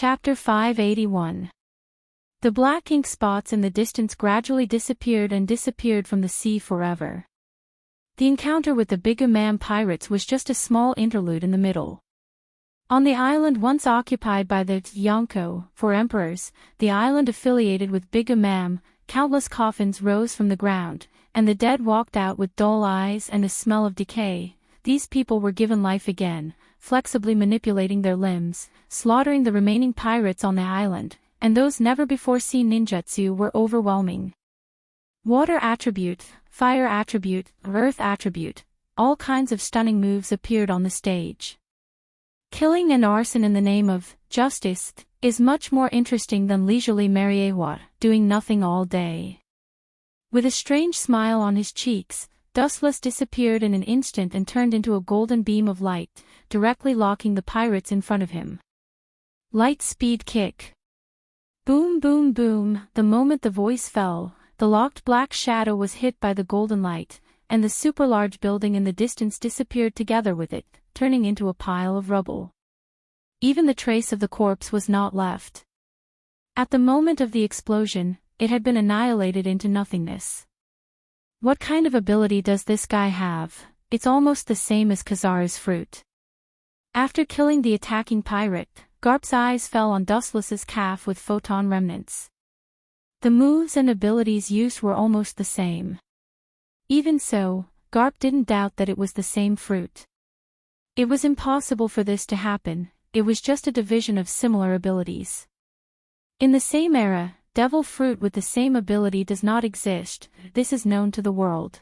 Chapter 581. The black ink spots in the distance gradually disappeared from the sea forever. The encounter with the Bigumam pirates was just a small interlude in the middle. On the island once occupied by the Yonko, 4 emperors, the island affiliated with Bigumam, countless coffins rose from the ground, and the dead walked out with dull eyes and a smell of decay. These people were given life again, flexibly manipulating their limbs, slaughtering the remaining pirates on the island, and those never-before-seen ninjutsu were overwhelming. Water attribute, fire attribute, earth attribute, all kinds of stunning moves appeared on the stage. Killing and arson in the name of justice is much more interesting than leisurely Mariewa, doing nothing all day. With a strange smile on his cheeks, Dustless disappeared in an instant and turned into a golden beam of light, directly locking the pirates in front of him. Light speed kick. Boom boom boom. The moment the voice fell, the locked black shadow was hit by the golden light, and the super-large building in the distance disappeared together with it, turning into a pile of rubble. Even the trace of the corpse was not left. At the moment of the explosion, it had been annihilated into nothingness. What kind of ability does this guy have? It's almost the same as Kazara's fruit. After killing the attacking pirate, Garp's eyes fell on Dustless's calf with photon remnants. The moves and abilities used were almost the same. Even so, Garp didn't doubt that it was the same fruit. It was impossible for this to happen, it was just a division of similar abilities. In the same era, devil fruit with the same ability does not exist, this is known to the world.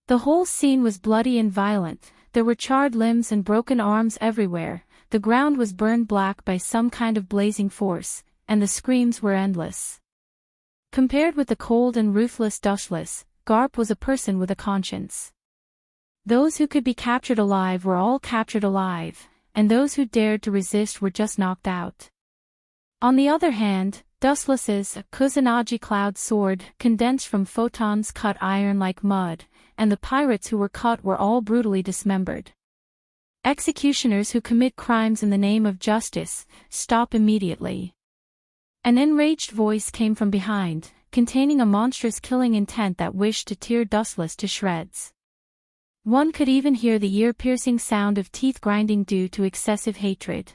The whole scene was bloody and violent, there were charred limbs and broken arms everywhere, the ground was burned black by some kind of blazing force, and the screams were endless. Compared with the cold and ruthless Dustless, Garp was a person with a conscience. Those who could be captured alive were all captured alive, and those who dared to resist were just knocked out. On the other hand, Dustless's Kusanagi cloud sword condensed from photons cut iron like mud, and the pirates who were cut were all brutally dismembered. Executioners who commit crimes in the name of justice, stop immediately. An enraged voice came from behind, containing a monstrous killing intent that wished to tear Dustless to shreds. One could even hear the ear-piercing sound of teeth grinding due to excessive hatred.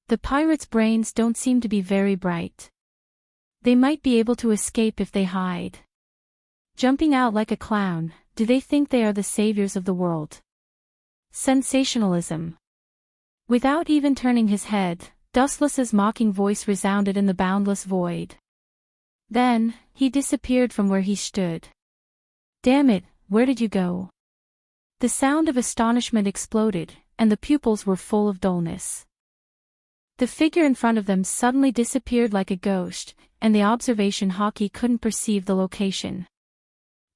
The pirates' brains don't seem to be very bright. They might be able to escape if they hide. Jumping out like a clown, do they think they are the saviors of the world? Sensationalism. Without even turning his head, Dustless's mocking voice resounded in the boundless void. Then, he disappeared from where he stood. Damn it, where did you go? The sound of astonishment exploded, and the pupils were full of dullness. The figure in front of them suddenly disappeared like a ghost, and the observation hockey couldn't perceive the location.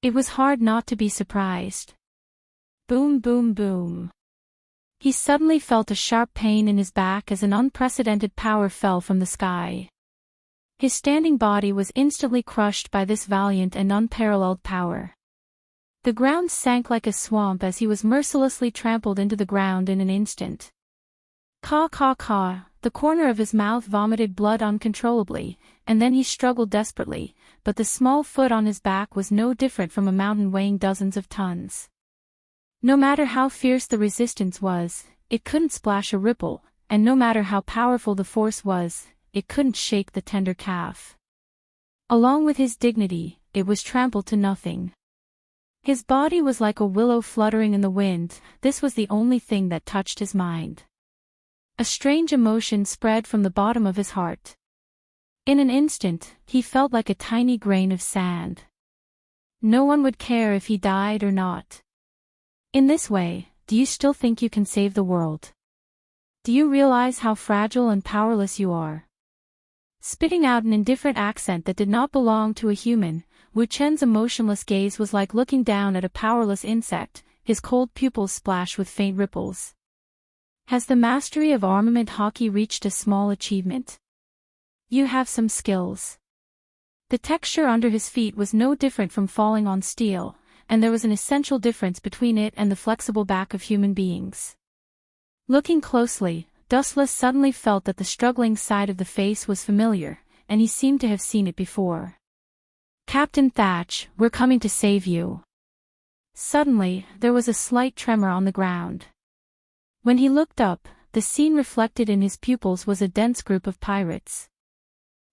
It was hard not to be surprised. Boom boom boom. He suddenly felt a sharp pain in his back as an unprecedented power fell from the sky. His standing body was instantly crushed by this valiant and unparalleled power. The ground sank like a swamp as he was mercilessly trampled into the ground in an instant. Caw caw caw, the corner of his mouth vomited blood uncontrollably, and then he struggled desperately, but the small foot on his back was no different from a mountain weighing dozens of tons. No matter how fierce the resistance was, it couldn't splash a ripple, and no matter how powerful the force was, it couldn't shake the tender calf. Along with his dignity, it was trampled to nothing. His body was like a willow fluttering in the wind, this was the only thing that touched his mind. A strange emotion spread from the bottom of his heart. In an instant, he felt like a tiny grain of sand. No one would care if he died or not. In this way, do you still think you can save the world? Do you realize how fragile and powerless you are? Spitting out an indifferent accent that did not belong to a human, Wu Chen's emotionless gaze was like looking down at a powerless insect, his cold pupils splashed with faint ripples. Has the mastery of armament hockey reached a small achievement? You have some skills. The texture under his feet was no different from falling on steel, and there was an essential difference between it and the flexible back of human beings. Looking closely, Dustless suddenly felt that the struggling side of the face was familiar, and he seemed to have seen it before. "Captain Thatch, we're coming to save you." Suddenly, there was a slight tremor on the ground. When he looked up, the scene reflected in his pupils was a dense group of pirates.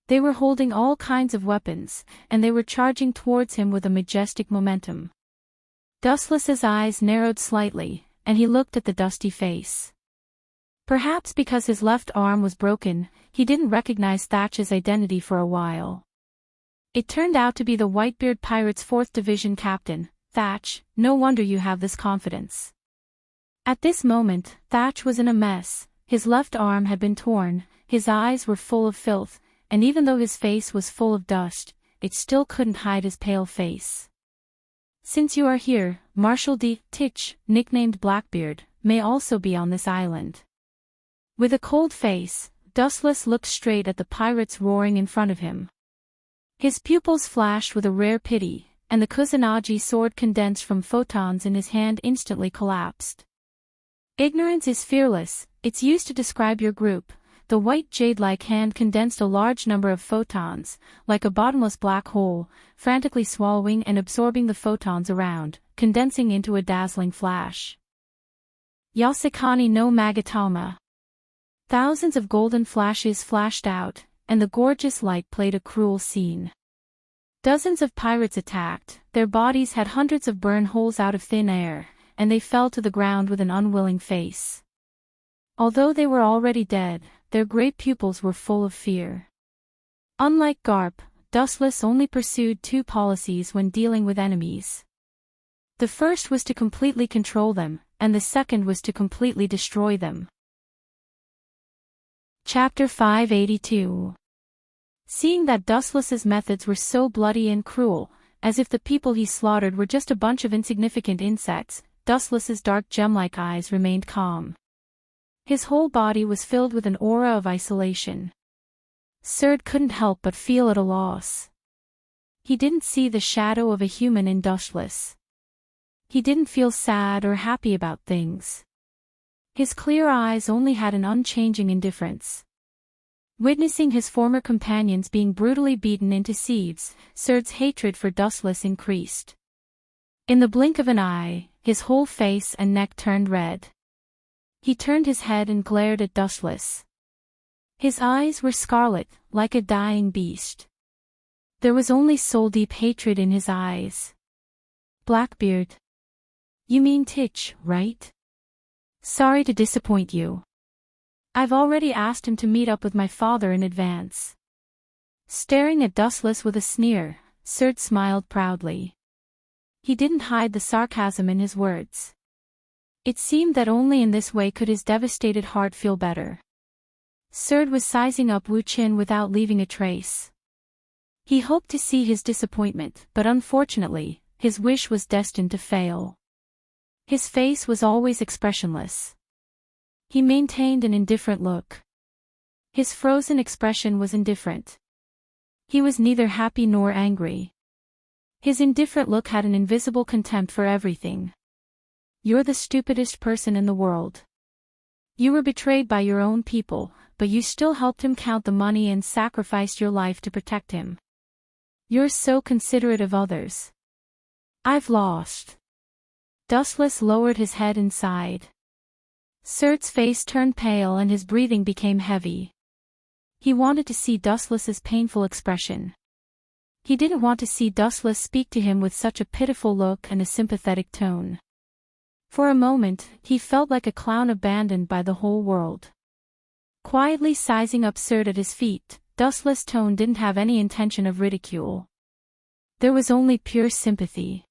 They were holding all kinds of weapons, and they were charging towards him with a majestic momentum. Dustless's eyes narrowed slightly, and he looked at the dusty face. Perhaps because his left arm was broken, he didn't recognize Thatch's identity for a while. It turned out to be the Whitebeard Pirates' 4th Division captain. "Thatch, no wonder you have this confidence." At this moment, Thatch was in a mess. His left arm had been torn, his eyes were full of filth, and even though his face was full of dust, it still couldn't hide his pale face. "Since you are here, Marshal D. Titch, nicknamed Blackbeard, may also be on this island." With a cold face, Dustless looked straight at the pirates roaring in front of him. His pupils flashed with a rare pity, and the Kusanagi sword condensed from photons in his hand instantly collapsed. "Ignorance is fearless, it's used to describe your group." The white jade-like hand condensed a large number of photons, like a bottomless black hole, frantically swallowing and absorbing the photons around, condensing into a dazzling flash. Yasekani no Magatama. Thousands of golden flashes flashed out, and the gorgeous light played a cruel scene. Dozens of pirates attacked, their bodies had hundreds of burn holes out of thin air, and they fell to the ground with an unwilling face. Although they were already dead, their great pupils were full of fear. Unlike Garp, Dustless only pursued 2 policies when dealing with enemies. The first was to completely control them, and the second was to completely destroy them. Chapter 582. Seeing that Dustless's methods were so bloody and cruel, as if the people he slaughtered were just a bunch of insignificant insects, Dustless's dark gem-like eyes remained calm. His whole body was filled with an aura of isolation. Serd couldn't help but feel at a loss. He didn't see the shadow of a human in Dustless. He didn't feel sad or happy about things. His clear eyes only had an unchanging indifference. Witnessing his former companions being brutally beaten into sieves, Serd's hatred for Dustless increased. In the blink of an eye, his whole face and neck turned red. He turned his head and glared at Dustless. His eyes were scarlet, like a dying beast. There was only soul-deep hatred in his eyes. "Blackbeard. You mean Titch, right? Sorry to disappoint you. I've already asked him to meet up with my father in advance." Staring at Dustless with a sneer, Serd smiled proudly. He didn't hide the sarcasm in his words. It seemed that only in this way could his devastated heart feel better. Serd was sizing up Wu Qin without leaving a trace. He hoped to see his disappointment, but unfortunately, his wish was destined to fail. His face was always expressionless. He maintained an indifferent look. His frozen expression was indifferent. He was neither happy nor angry. His indifferent look had an invisible contempt for everything. "You're the stupidest person in the world. You were betrayed by your own people, but you still helped him count the money and sacrificed your life to protect him. You're so considerate of others. I've lost." Dustless lowered his head and sighed. Serd's face turned pale and his breathing became heavy. He wanted to see Dustless's painful expression. He didn't want to see Dustless speak to him with such a pitiful look and a sympathetic tone. For a moment, he felt like a clown abandoned by the whole world. Quietly sizing up Serd at his feet, Dustless' tone didn't have any intention of ridicule. There was only pure sympathy.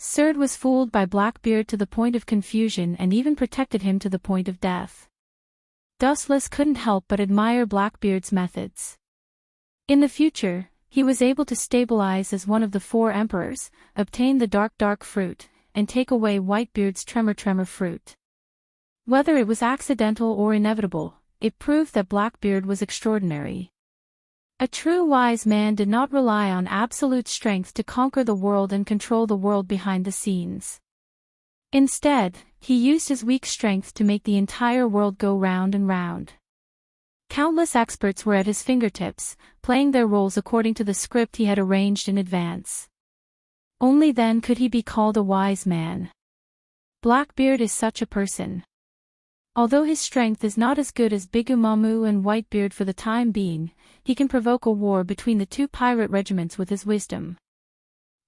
Serd was fooled by Blackbeard to the point of confusion and even protected him to the point of death. Dustless couldn't help but admire Blackbeard's methods. In the future, he was able to stabilize as one of the 4 emperors, obtain the dark fruit, and take away Whitebeard's tremor fruit. Whether it was accidental or inevitable, it proved that Blackbeard was extraordinary. A true wise man did not rely on absolute strength to conquer the world and control the world behind the scenes. Instead, he used his weak strength to make the entire world go round and round. Countless experts were at his fingertips, playing their roles according to the script he had arranged in advance. Only then could he be called a wise man. Blackbeard is such a person. Although his strength is not as good as Bigumamu and Whitebeard for the time being, he can provoke a war between the two pirate regiments with his wisdom.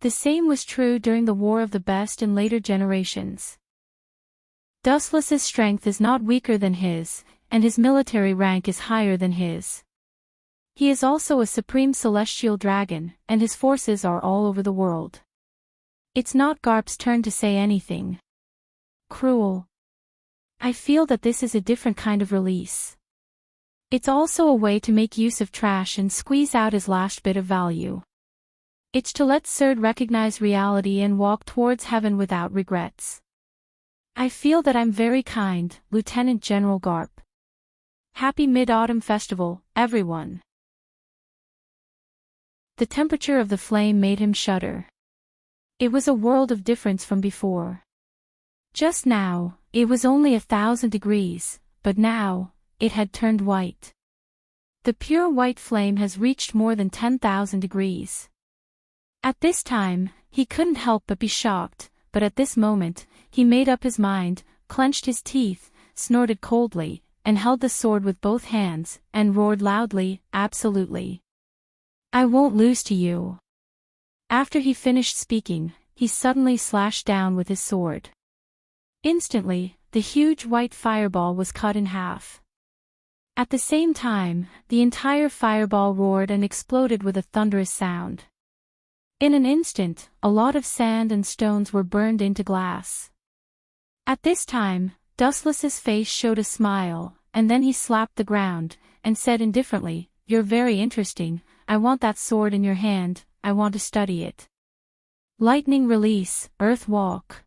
The same was true during the War of the Best in later generations. Dustless's strength is not weaker than his, and his military rank is higher than his. He is also a supreme celestial dragon, and his forces are all over the world. It's not Garp's turn to say anything cruel. I feel that this is a different kind of release. It's also a way to make use of trash and squeeze out his last bit of value. It's to let Serd recognize reality and walk towards heaven without regrets. I feel that I'm very kind, Lieutenant General Garp. Happy Mid-Autumn Festival, everyone. The temperature of the flame made him shudder. It was a world of difference from before. Just now, it was only 1,000 degrees, but now, it had turned white. The pure white flame has reached more than 10,000 degrees. At this time, he couldn't help but be shocked, but at this moment, he made up his mind, clenched his teeth, snorted coldly, and held the sword with both hands, and roared loudly, "Absolutely. I won't lose to you." After he finished speaking, he suddenly slashed down with his sword. Instantly, the huge white fireball was cut in half. At the same time, the entire fireball roared and exploded with a thunderous sound. In an instant, a lot of sand and stones were burned into glass. At this time, Dustless's face showed a smile, and then he slapped the ground, and said indifferently, "You're very interesting, I want that sword in your hand, I want to study it." Lightning release, earth walk.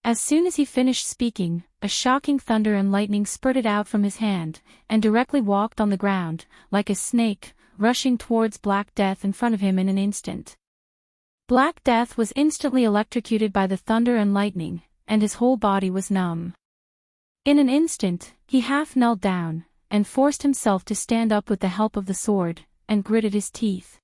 As soon as he finished speaking, a shocking thunder and lightning spurted out from his hand, and directly walked on the ground, like a snake, rushing towards Black Death in front of him in an instant. Black Death was instantly electrocuted by the thunder and lightning, and his whole body was numb. In an instant, he half knelt down, and forced himself to stand up with the help of the sword, and gritted his teeth.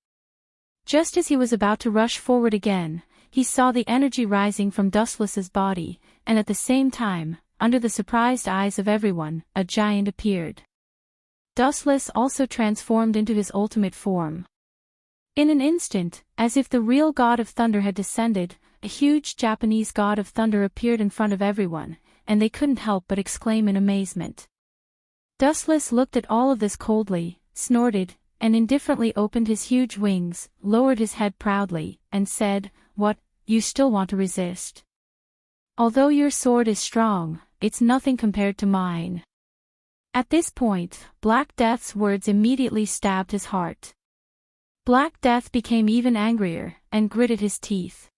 Just as he was about to rush forward again, he saw the energy rising from Dustless's body, and at the same time, under the surprised eyes of everyone, a giant appeared. Dustless also transformed into his ultimate form. In an instant, as if the real god of thunder had descended, a huge Japanese god of thunder appeared in front of everyone, and they couldn't help but exclaim in amazement. Dustless looked at all of this coldly, snorted, and indifferently opened his huge wings, lowered his head proudly, and said, "What, you still want to resist? Although your sword is strong, it's nothing compared to mine." At this point, Black Death's words immediately stabbed his heart. Black Death became even angrier, and gritted his teeth.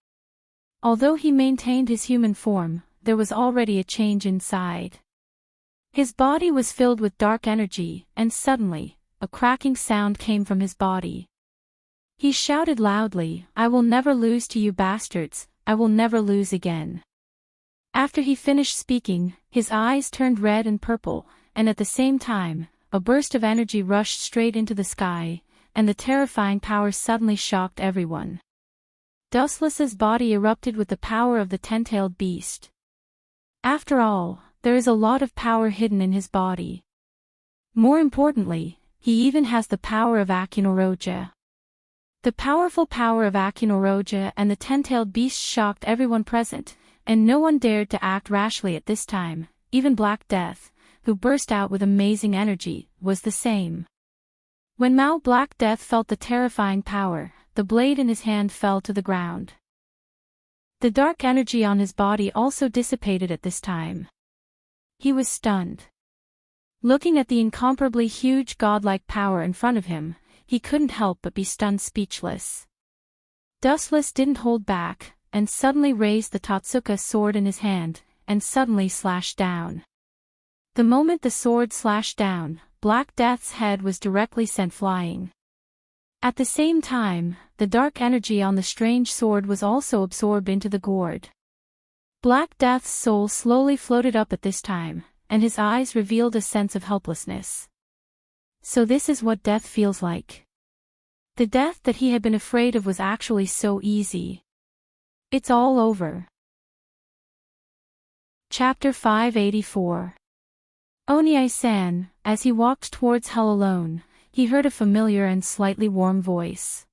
Although he maintained his human form, there was already a change inside. His body was filled with dark energy, and suddenly, a cracking sound came from his body. He shouted loudly, "I will never lose to you bastards, I will never lose again." After he finished speaking, his eyes turned red and purple, and at the same time, a burst of energy rushed straight into the sky, and the terrifying power suddenly shocked everyone. Dustless's body erupted with the power of the ten-tailed beast. After all, there is a lot of power hidden in his body. More importantly, he even has the power of Akinoroja. The powerful power of Akinoroja and the ten-tailed beast shocked everyone present, and no one dared to act rashly at this time. Even Black Death, who burst out with amazing energy, was the same. When Mao Black Death felt the terrifying power, the blade in his hand fell to the ground. The dark energy on his body also dissipated at this time. He was stunned. Looking at the incomparably huge godlike power in front of him, he couldn't help but be stunned speechless. Dustless didn't hold back, and suddenly raised the Totsuka sword in his hand, and suddenly slashed down. The moment the sword slashed down, Black Death's head was directly sent flying. At the same time, the dark energy on the strange sword was also absorbed into the gourd. Black Death's soul slowly floated up at this time, and his eyes revealed a sense of helplessness. So this is what death feels like. The death that he had been afraid of was actually so easy. It's all over. Chapter 584. Oniai-san, as he walked towards hell alone, he heard a familiar and slightly warm voice.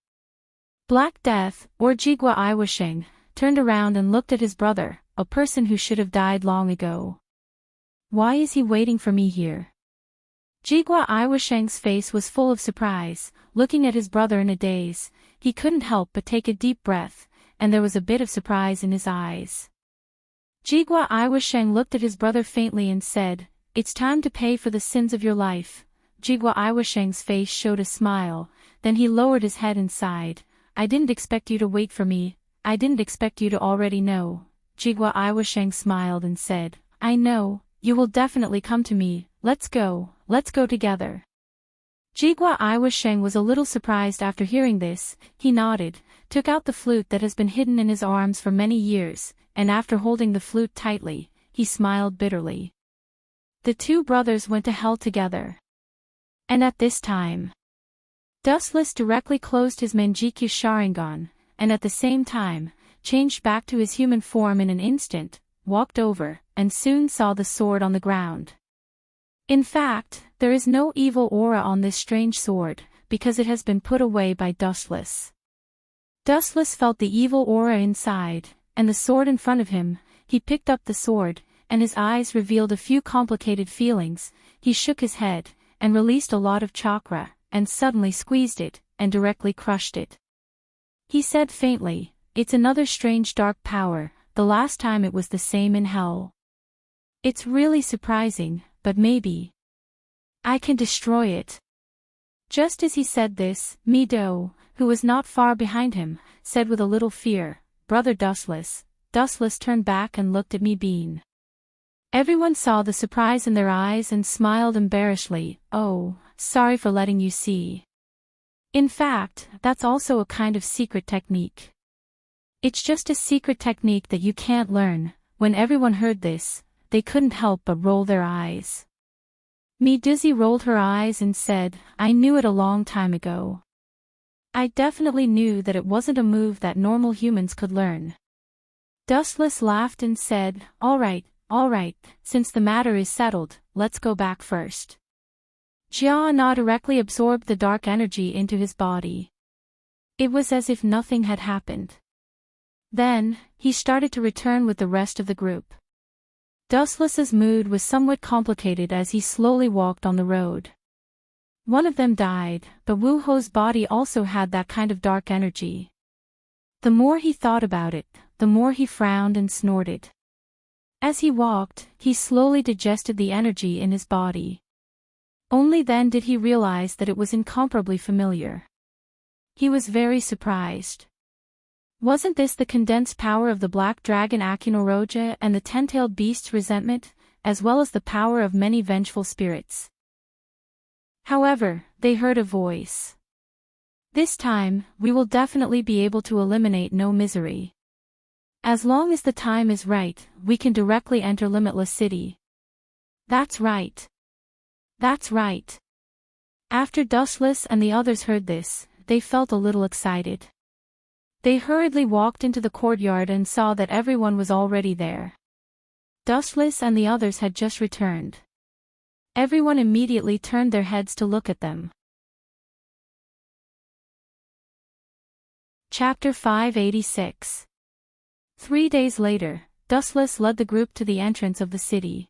Black Death, or Jigwa Iwasheng, turned around and looked at his brother, a person who should have died long ago. Why is he waiting for me here? Jigwa Iwasheng's face was full of surprise, looking at his brother in a daze. He couldn't help but take a deep breath, and there was a bit of surprise in his eyes. Jigwa Iwasheng looked at his brother faintly and said, "It's time to pay for the sins of your life." Jigwa Iwasheng's face showed a smile, then he lowered his head and sighed. "I didn't expect you to wait for me, I didn't expect you to already know." Jigwa Iwasheng smiled and said, "I know, you will definitely come to me, let's go together." Jigwa Iwasheng was a little surprised after hearing this. He nodded, took out the flute that has been hidden in his arms for many years, and after holding the flute tightly, he smiled bitterly. The two brothers went to hell together. And at this time, Dustless directly closed his Manjikyu Sharingan, and at the same time, changed back to his human form in an instant, walked over, and soon saw the sword on the ground. In fact, there is no evil aura on this strange sword, because it has been put away by Dustless. Dustless felt the evil aura inside, and the sword in front of him. He picked up the sword, and his eyes revealed a few complicated feelings. He shook his head, and released a lot of chakra, and suddenly squeezed it, and directly crushed it. He said faintly, "It's another strange dark power, the last time it was the same in hell. It's really surprising, but maybe I can destroy it." Just as he said this, Mi-do, who was not far behind him, said with a little fear, "Brother Dustless." Dustless turned back and looked at Mi-bean. Everyone saw the surprise in their eyes and smiled embarrassedly. "Oh, sorry for letting you see. In fact, that's also a kind of secret technique. It's just a secret technique that you can't learn." When everyone heard this, they couldn't help but roll their eyes. Mi-dizzy rolled her eyes and said, "I knew it a long time ago. I definitely knew that it wasn't a move that normal humans could learn." Dustless laughed and said, all right, since the matter is settled, let's go back first." Jia-na directly absorbed the dark energy into his body. It was as if nothing had happened. Then, he started to return with the rest of the group. Dustless's mood was somewhat complicated as he slowly walked on the road. One of them died, but Wu-ho's body also had that kind of dark energy. The more he thought about it, the more he frowned and snorted. As he walked, he slowly digested the energy in his body. Only then did he realize that it was incomparably familiar. He was very surprised. Wasn't this the condensed power of the black dragon Akinoroja and the ten-tailed beast's resentment, as well as the power of many vengeful spirits? However, they heard a voice. "This time, we will definitely be able to eliminate no misery. As long as the time is right, we can directly enter Limitless City." That's right. That's right. After Dustless and the others heard this, they felt a little excited. They hurriedly walked into the courtyard and saw that everyone was already there. Dustless and the others had just returned. Everyone immediately turned their heads to look at them. Chapter 586. 3 days later, Dustless led the group to the entrance of the city.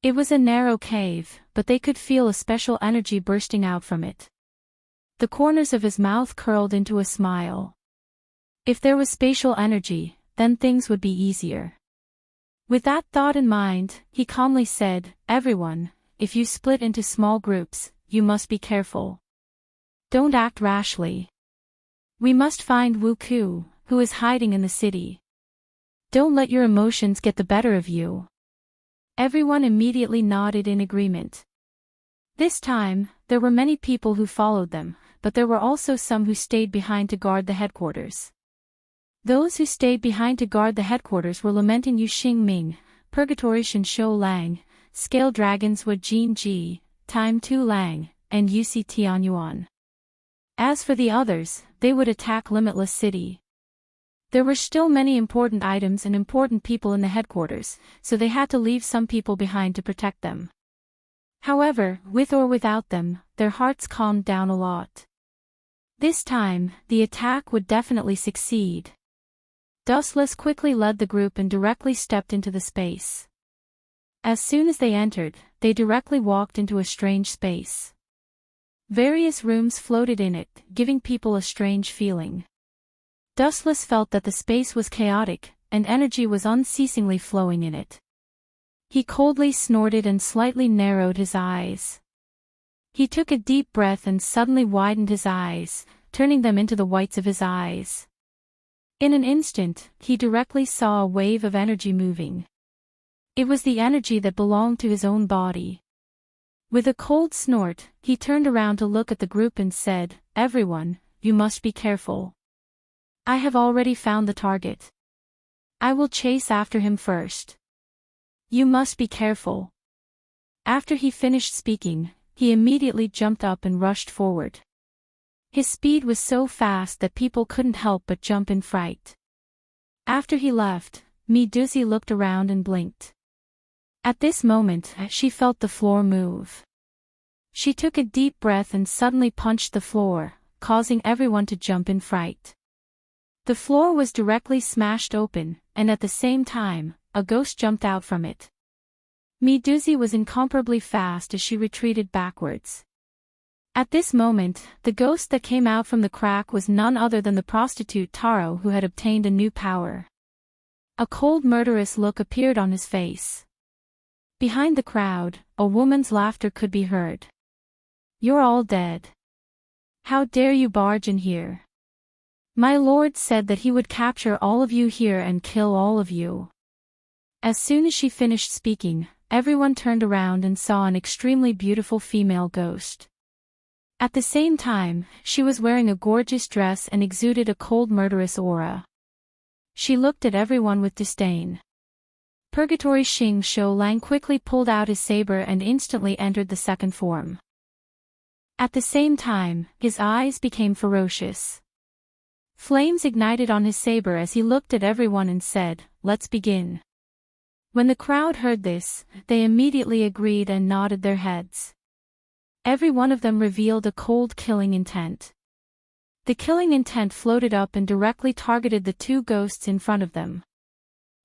It was a narrow cave, but they could feel a special energy bursting out from it. The corners of his mouth curled into a smile. If there was spatial energy, then things would be easier. With that thought in mind, he calmly said, "Everyone, if you split into small groups, you must be careful. Don't act rashly. We must find Wu-ku, who is hiding in the city. Don't let your emotions get the better of you." Everyone immediately nodded in agreement. This time, there were many people who followed them, but there were also some who stayed behind to guard the headquarters. Those who stayed behind to guard the headquarters were lamenting Yu Xingming, Purgatory Shen Shou Lang, Scale Dragons Wu Jin Ji, Time Tu Lang, and Yusi Tianyuan. As for the others, they would attack Limitless City. There were still many important items and important people in the headquarters, so they had to leave some people behind to protect them. However, with or without them, their hearts calmed down a lot. This time, the attack would definitely succeed. Dustless quickly led the group and directly stepped into the space. As soon as they entered, they directly walked into a strange space. Various rooms floated in it, giving people a strange feeling. Dustless felt that the space was chaotic, and energy was unceasingly flowing in it. He coldly snorted and slightly narrowed his eyes. He took a deep breath and suddenly widened his eyes, turning them into the whites of his eyes. In an instant, he directly saw a wave of energy moving. It was the energy that belonged to his own body. With a cold snort, he turned around to look at the group and said, "Everyone, you must be careful. I have already found the target. I will chase after him first. You must be careful." After he finished speaking, he immediately jumped up and rushed forward. His speed was so fast that people couldn't help but jump in fright. After he left, Medusi looked around and blinked. At this moment, she felt the floor move. She took a deep breath and suddenly punched the floor, causing everyone to jump in fright. The floor was directly smashed open, and at the same time, a ghost jumped out from it. Medusi was incomparably fast as she retreated backwards. At this moment, the ghost that came out from the crack was none other than the prostitute Taro, who had obtained a new power. A cold murderous look appeared on his face. Behind the crowd, a woman's laughter could be heard. "You're all dead. How dare you barge in here? My lord said that he would capture all of you here and kill all of you." As soon as she finished speaking, everyone turned around and saw an extremely beautiful female ghost. At the same time, she was wearing a gorgeous dress and exuded a cold murderous aura. She looked at everyone with disdain. Purgatory Xing Shou Lang quickly pulled out his saber and instantly entered the second form. At the same time, his eyes became ferocious. Flames ignited on his saber as he looked at everyone and said, "Let's begin." When the crowd heard this, they immediately agreed and nodded their heads. Every one of them revealed a cold killing intent. The killing intent floated up and directly targeted the two ghosts in front of them.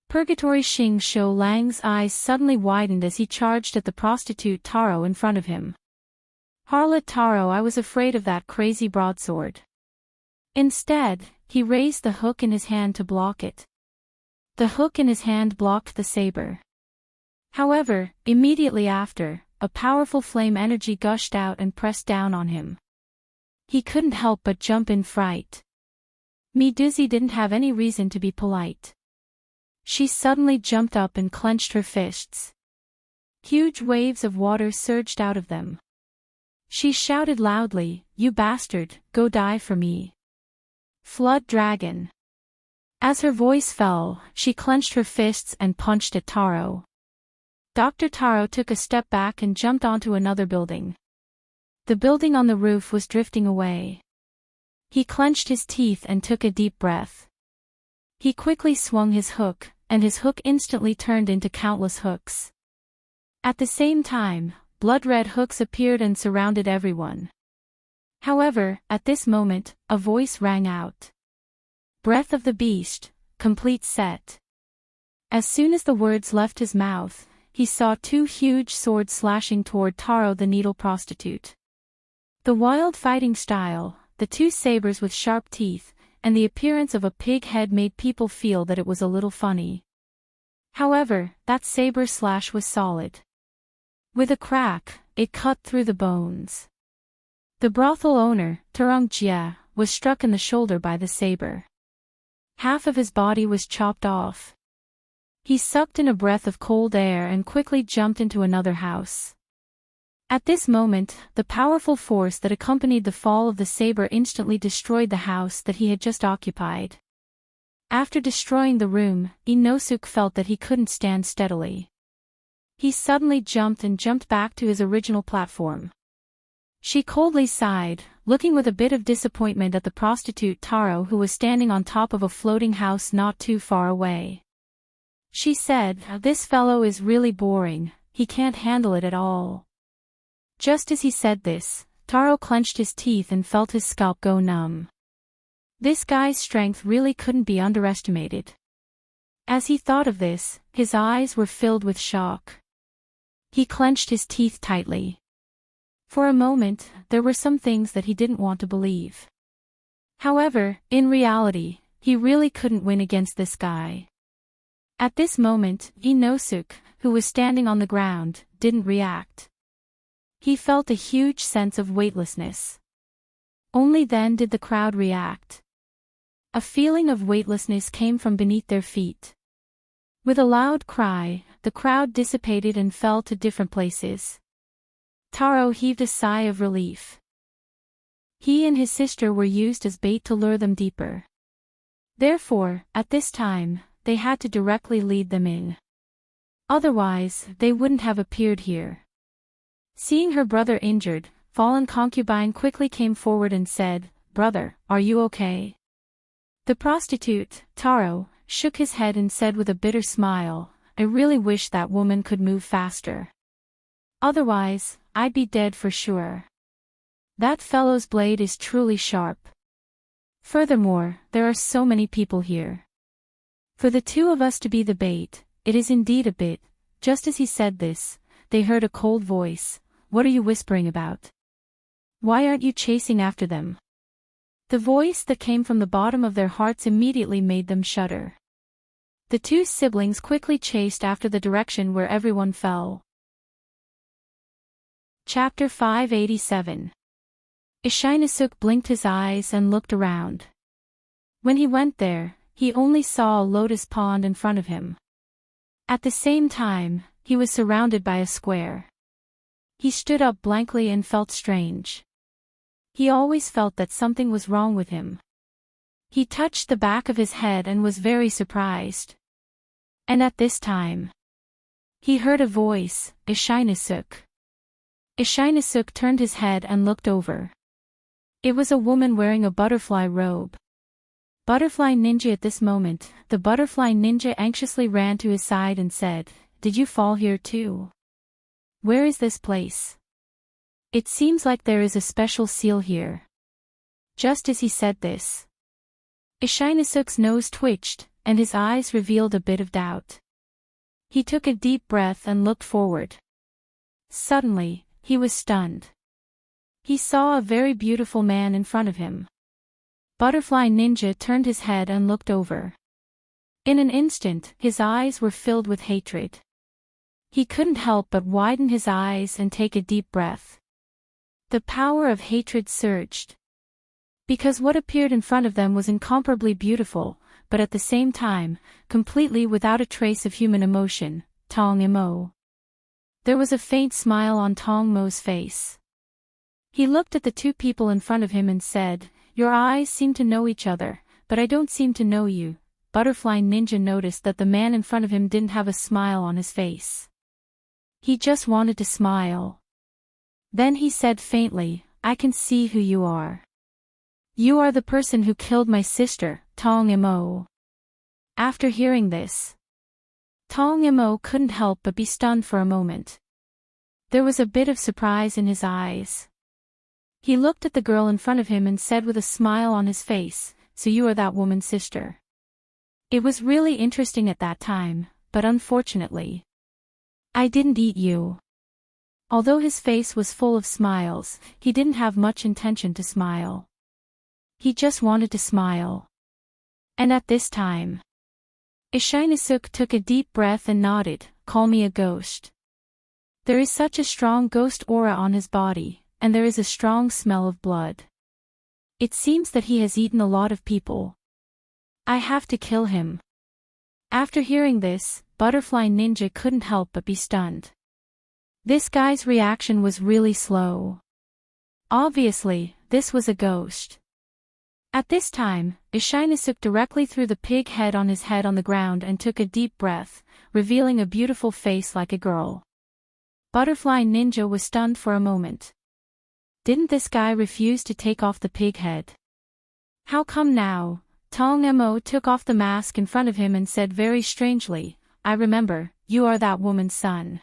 Purgatory Xing Shou Lang's eyes suddenly widened as he charged at the prostitute Taro in front of him. "Harlot Taro, I was afraid of that crazy broadsword." Instead, he raised the hook in his hand to block it. The hook in his hand blocked the saber. However, immediately after, a powerful flame energy gushed out and pressed down on him. He couldn't help but jump in fright. Medusi didn't have any reason to be polite. She suddenly jumped up and clenched her fists. Huge waves of water surged out of them. She shouted loudly, "You bastard, go die for me. Flood dragon." As her voice fell, she clenched her fists and punched at Taro. Dr. Taro took a step back and jumped onto another building. The building on the roof was drifting away. He clenched his teeth and took a deep breath. He quickly swung his hook, and his hook instantly turned into countless hooks. At the same time, blood-red hooks appeared and surrounded everyone. However, at this moment, a voice rang out. "Breath of the beast, complete set." As soon as the words left his mouth, he saw two huge swords slashing toward Taro the needle prostitute. The wild fighting style, the two sabers with sharp teeth, and the appearance of a pig head made people feel that it was a little funny. However, that saber slash was solid. With a crack, it cut through the bones. The brothel owner, Turong Jia, was struck in the shoulder by the saber. Half of his body was chopped off. He sucked in a breath of cold air and quickly jumped into another house. At this moment, the powerful force that accompanied the fall of the saber instantly destroyed the house that he had just occupied. After destroying the room, Inosuke felt that he couldn't stand steadily. He suddenly jumped back to his original platform. She coldly sighed, looking with a bit of disappointment at the prostitute Taro who was standing on top of a floating house not too far away. She said, "This fellow is really boring, he can't handle it at all." Just as he said this, Taro clenched his teeth and felt his scalp go numb. This guy's strength really couldn't be underestimated. As he thought of this, his eyes were filled with shock. He clenched his teeth tightly. For a moment, there were some things that he didn't want to believe. However, in reality, he really couldn't win against this guy. At this moment, Inosuke, who was standing on the ground, didn't react. He felt a huge sense of weightlessness. Only then did the crowd react. A feeling of weightlessness came from beneath their feet. With a loud cry, the crowd dissipated and fell to different places. Taro heaved a sigh of relief. He and his sister were used as bait to lure them deeper. Therefore, at this time, they had to directly lead them in. Otherwise, they wouldn't have appeared here. Seeing her brother injured, fallen concubine quickly came forward and said, "Brother, are you okay?" The prostitute, Taro, shook his head and said with a bitter smile, "I really wish that woman could move faster. Otherwise, I'd be dead for sure. That fellow's blade is truly sharp. Furthermore, there are so many people here. For the two of us to be the bait, it is indeed a bit." Just as he said this, they heard a cold voice, "What are you whispering about? Why aren't you chasing after them?" The voice that came from the bottom of their hearts immediately made them shudder. The two siblings quickly chased after the direction where everyone fell. Chapter 587. Shinosuke blinked his eyes and looked around. When he went there, he only saw a lotus pond in front of him. At the same time, he was surrounded by a square. He stood up blankly and felt strange. He always felt that something was wrong with him. He touched the back of his head and was very surprised. And at this time, he heard a voice, "Shinosuke." Shinosuke turned his head and looked over. It was a woman wearing a butterfly robe. Butterfly Ninja. At this moment, the butterfly ninja anxiously ran to his side and said, "Did you fall here too? Where is this place? It seems like there is a special seal here." Just as he said this, Shinosuke's nose twitched, and his eyes revealed a bit of doubt. He took a deep breath and looked forward. Suddenly, he was stunned. He saw a very beautiful man in front of him. Butterfly Ninja turned his head and looked over. In an instant, his eyes were filled with hatred. He couldn't help but widen his eyes and take a deep breath. The power of hatred surged. Because what appeared in front of them was incomparably beautiful, but at the same time, completely without a trace of human emotion, Tong Mo. There was a faint smile on Tong Mo's face. He looked at the two people in front of him and said, "Your eyes seem to know each other, but I don't seem to know you." Butterfly Ninja noticed that the man in front of him didn't have a smile on his face. He just wanted to smile. Then he said faintly, "I can see who you are. You are the person who killed my sister, Tong Mo." After hearing this, Tong Mo couldn't help but be stunned for a moment. There was a bit of surprise in his eyes. He looked at the girl in front of him and said with a smile on his face, "So you are that woman's sister." It was really interesting at that time, but unfortunately, "I didn't eat you." Although his face was full of smiles, he didn't have much intention to smile. He just wanted to smile. And at this time, Shinosuke took a deep breath and nodded, "Call me a ghost." There is such a strong ghost aura on his body, and there is a strong smell of blood. It seems that he has eaten a lot of people. I have to kill him. After hearing this, Butterfly Ninja couldn't help but be stunned. This guy's reaction was really slow. Obviously, this was a ghost. At this time, Ishinosuk directly threw the pig head on the ground and took a deep breath, revealing a beautiful face like a girl. Butterfly Ninja was stunned for a moment. Didn't this guy refuse to take off the pig head? How come now? Tong Mo took off the mask in front of him and said very strangely, I remember, you are that woman's son.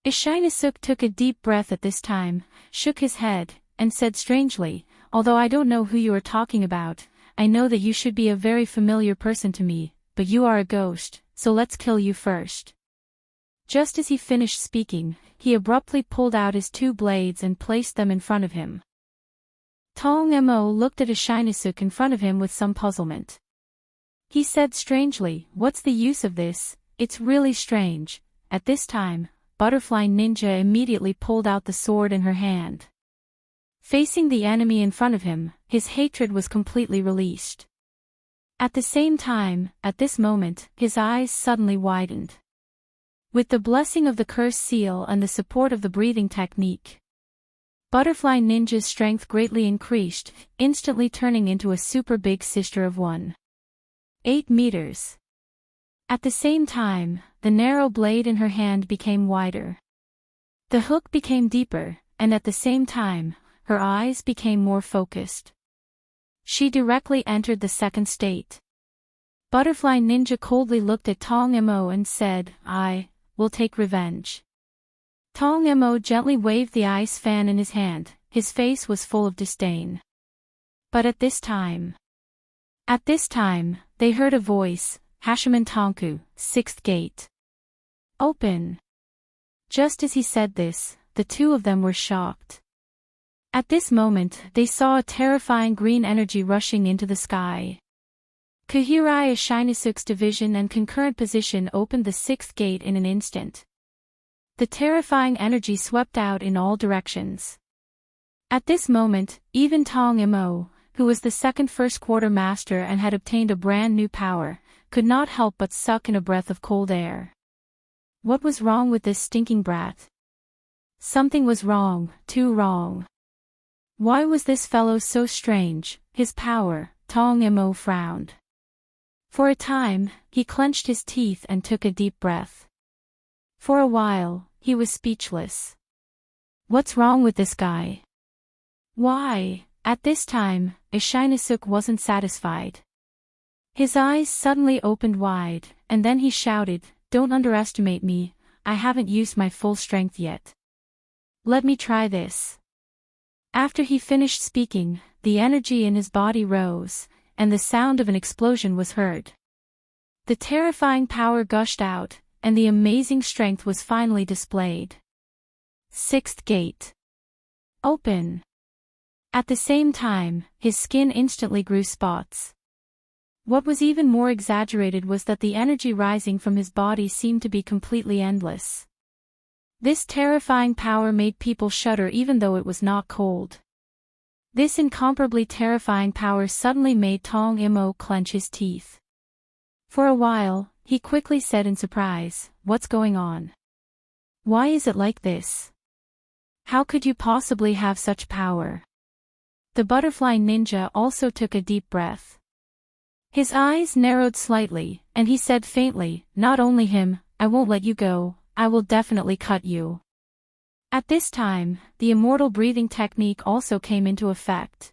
Ishinosuk took a deep breath at this time, shook his head, and said strangely, although I don't know who you are talking about, I know that you should be a very familiar person to me, but you are a ghost, so let's kill you first. Just as he finished speaking, he abruptly pulled out his two blades and placed them in front of him. Tong Mo looked at Ishinosuk in front of him with some puzzlement. He said strangely, what's the use of this? It's really strange. At this time, Butterfly Ninja immediately pulled out the sword in her hand. Facing the enemy in front of him, his hatred was completely released. At the same time, at this moment, his eyes suddenly widened. With the blessing of the curse seal and the support of the breathing technique, Butterfly Ninja's strength greatly increased, instantly turning into a super big sister of 1.8 meters. At the same time, the narrow blade in her hand became wider. The hook became deeper, and at the same time, her eyes became more focused. She directly entered the second state. Butterfly Ninja coldly looked at Tong Mo and said, I will take revenge. Tong Mo gently waved the ice fan in his hand, his face was full of disdain. But at this time, they heard a voice, Hashiman Tonku, 6th gate. Open. Just as he said this, the two of them were shocked. At this moment, they saw a terrifying green energy rushing into the sky. Kuhirai Ishinosuk's division and concurrent position opened the 6th gate in an instant. The terrifying energy swept out in all directions. At this moment, even Tong Mo, who was the second first quarter master and had obtained a brand new power, could not help but suck in a breath of cold air. What was wrong with this stinking brat? Something was wrong, too wrong. Why was this fellow so strange? His power, Tong Mo frowned. For a time, he clenched his teeth and took a deep breath. For a while, he was speechless. What's wrong with this guy? Why? At this time, Ishinosuk wasn't satisfied. His eyes suddenly opened wide, and then he shouted, Don't underestimate me, I haven't used my full strength yet. Let me try this. After he finished speaking, the energy in his body rose, and the sound of an explosion was heard. The terrifying power gushed out, and the amazing strength was finally displayed. 6th gate. Open. At the same time, his skin instantly grew spots. What was even more exaggerated was that the energy rising from his body seemed to be completely endless. This terrifying power made people shudder even though it was not cold. This incomparably terrifying power suddenly made Tong Mo clench his teeth. For a while, he quickly said in surprise, What's going on? Why is it like this? How could you possibly have such power? The Butterfly Ninja also took a deep breath. His eyes narrowed slightly, and he said faintly, Not only him, I won't let you go, I will definitely cut you. At this time, the immortal breathing technique also came into effect.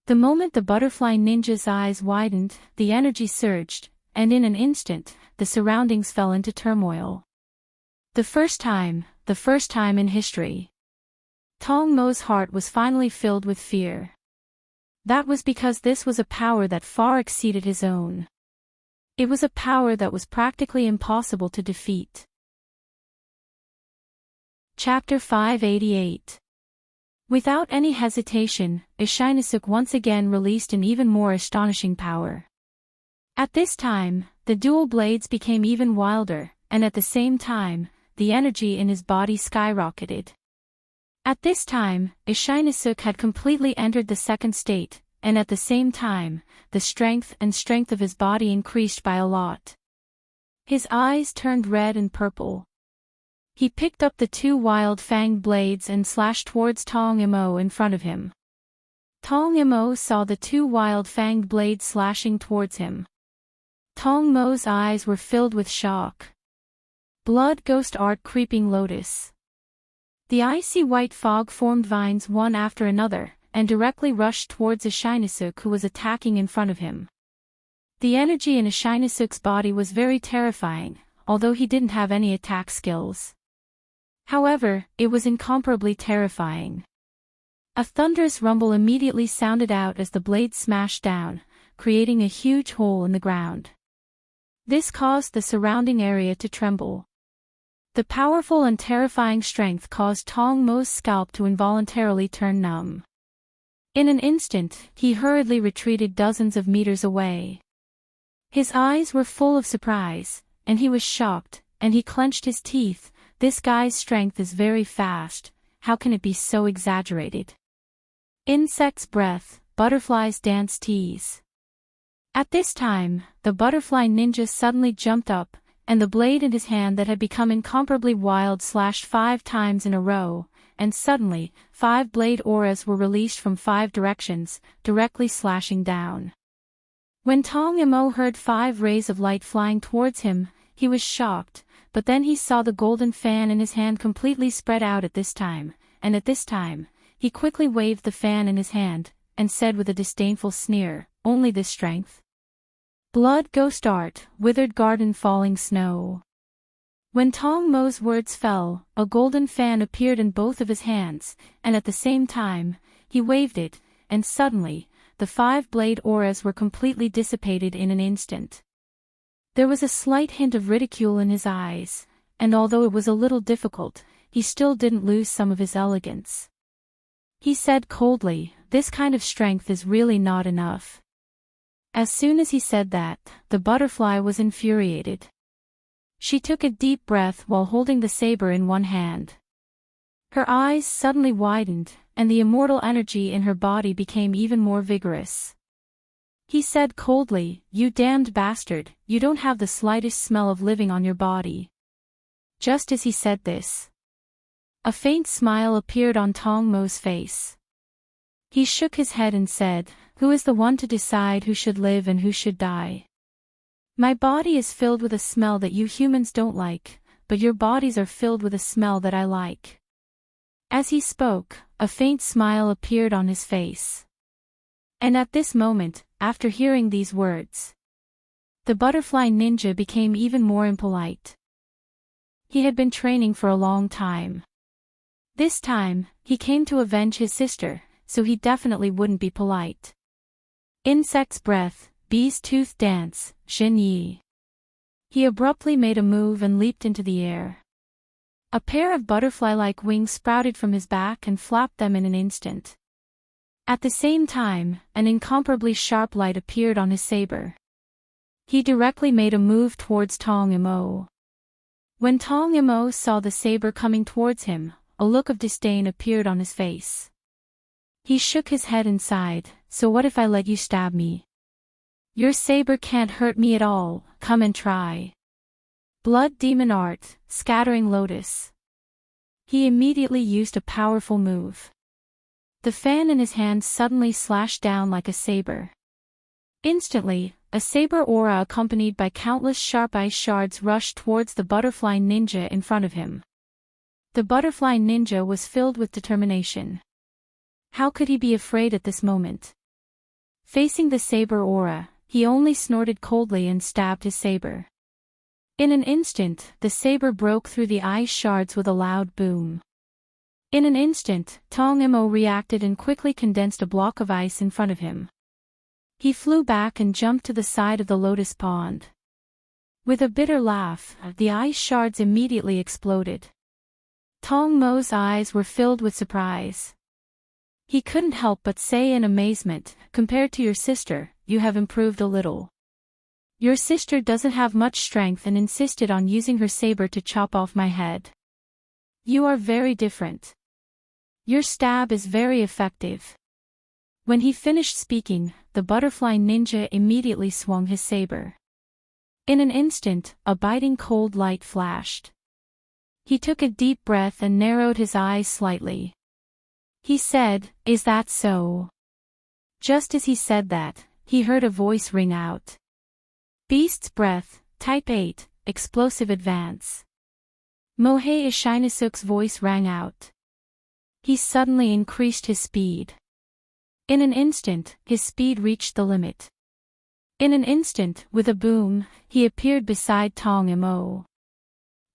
The moment the Butterfly Ninja's eyes widened, the energy surged, and in an instant, the surroundings fell into turmoil. The first time in history. Tong Mo's heart was finally filled with fear. That was because this was a power that far exceeded his own. It was a power that was practically impossible to defeat. Chapter 588. Without any hesitation, Ishinosuk once again released an even more astonishing power. At this time, the dual blades became even wilder, and at the same time, the energy in his body skyrocketed. At this time, Ishinosuk had completely entered the second state, and at the same time, the strength of his body increased by a lot. His eyes turned red and purple. He picked up the two wild fanged blades and slashed towards Tong Mo in front of him. Tong Mo saw the two wild-fanged blades slashing towards him. Tong Mo's eyes were filled with shock. Blood ghost art creeping lotus. The icy white fog formed vines one after another, and directly rushed towards a Shinasuk who was attacking in front of him. The energy in a Shinasuk's body was very terrifying, although he didn't have any attack skills. However, it was incomparably terrifying. A thunderous rumble immediately sounded out as the blade smashed down, creating a huge hole in the ground. This caused the surrounding area to tremble. The powerful and terrifying strength caused Tong Mo's scalp to involuntarily turn numb. In an instant, he hurriedly retreated dozens of meters away. His eyes were full of surprise, and he was shocked, and he clenched his teeth. This guy's strength is very fast, how can it be so exaggerated? Insect's breath, butterfly's dance tease. At this time, the butterfly ninja suddenly jumped up, and the blade in his hand that had become incomparably wild slashed 5 times in a row, and suddenly, 5 blade auras were released from 5 directions, directly slashing down. When Tong Mo heard 5 rays of light flying towards him, he was shocked, but then he saw the golden fan in his hand completely spread out at this time, and at this time, he quickly waved the fan in his hand, and said with a disdainful sneer, "Only this strength? Blood ghost art, withered garden falling snow." When Tong Mo's words fell, a golden fan appeared in both of his hands, and at the same time, he waved it, and suddenly, the 5 blade auras were completely dissipated in an instant. There was a slight hint of ridicule in his eyes, and although it was a little difficult, he still didn't lose some of his elegance. He said coldly, "This kind of strength is really not enough." As soon as he said that, the butterfly was infuriated. She took a deep breath while holding the saber in one hand. Her eyes suddenly widened, and the immortal energy in her body became even more vigorous. He said coldly, "You damned bastard, you don't have the slightest smell of living on your body." Just as he said this, a faint smile appeared on Tong Mo's face. He shook his head and said, "Who is the one to decide who should live and who should die? My body is filled with a smell that you humans don't like, but your bodies are filled with a smell that I like." As he spoke, a faint smile appeared on his face. And at this moment, after hearing these words, the butterfly ninja became even more impolite. He had been training for a long time. This time, he came to avenge his sister, so he definitely wouldn't be polite. Insect's breath, bee's tooth dance, Xin Yi. He abruptly made a move and leaped into the air. A pair of butterfly-like wings sprouted from his back and flapped them in an instant. At the same time, an incomparably sharp light appeared on his saber. He directly made a move towards Tong Mo. When Tong Mo saw the saber coming towards him, a look of disdain appeared on his face. He shook his head and sighed, "So what if I let you stab me? Your saber can't hurt me at all, come and try." Blood demon art, scattering lotus. He immediately used a powerful move. The fan in his hand suddenly slashed down like a saber. Instantly, a saber aura accompanied by countless sharp ice shards rushed towards the butterfly ninja in front of him. The butterfly ninja was filled with determination. How could he be afraid at this moment? Facing the saber aura, he only snorted coldly and stabbed his saber. In an instant, the saber broke through the ice shards with a loud boom. In an instant, Tong Mo reacted and quickly condensed a block of ice in front of him. He flew back and jumped to the side of the lotus pond. With a bitter laugh, the ice shards immediately exploded. Tong Mo's eyes were filled with surprise. He couldn't help but say in amazement, "Compared to your sister, you have improved a little. Your sister doesn't have much strength and insisted on using her saber to chop off my head. You are very different. Your stab is very effective." When he finished speaking, the butterfly ninja immediately swung his saber. In an instant, a biting cold light flashed. He took a deep breath and narrowed his eyes slightly. He said, "Is that so? Just as he said that, he heard a voice ring out. Beast's breath, type 8, explosive advance. Mohei Ishinosuk's voice rang out. He suddenly increased his speed. In an instant, his speed reached the limit. In an instant, with a boom, he appeared beside Tong Mo.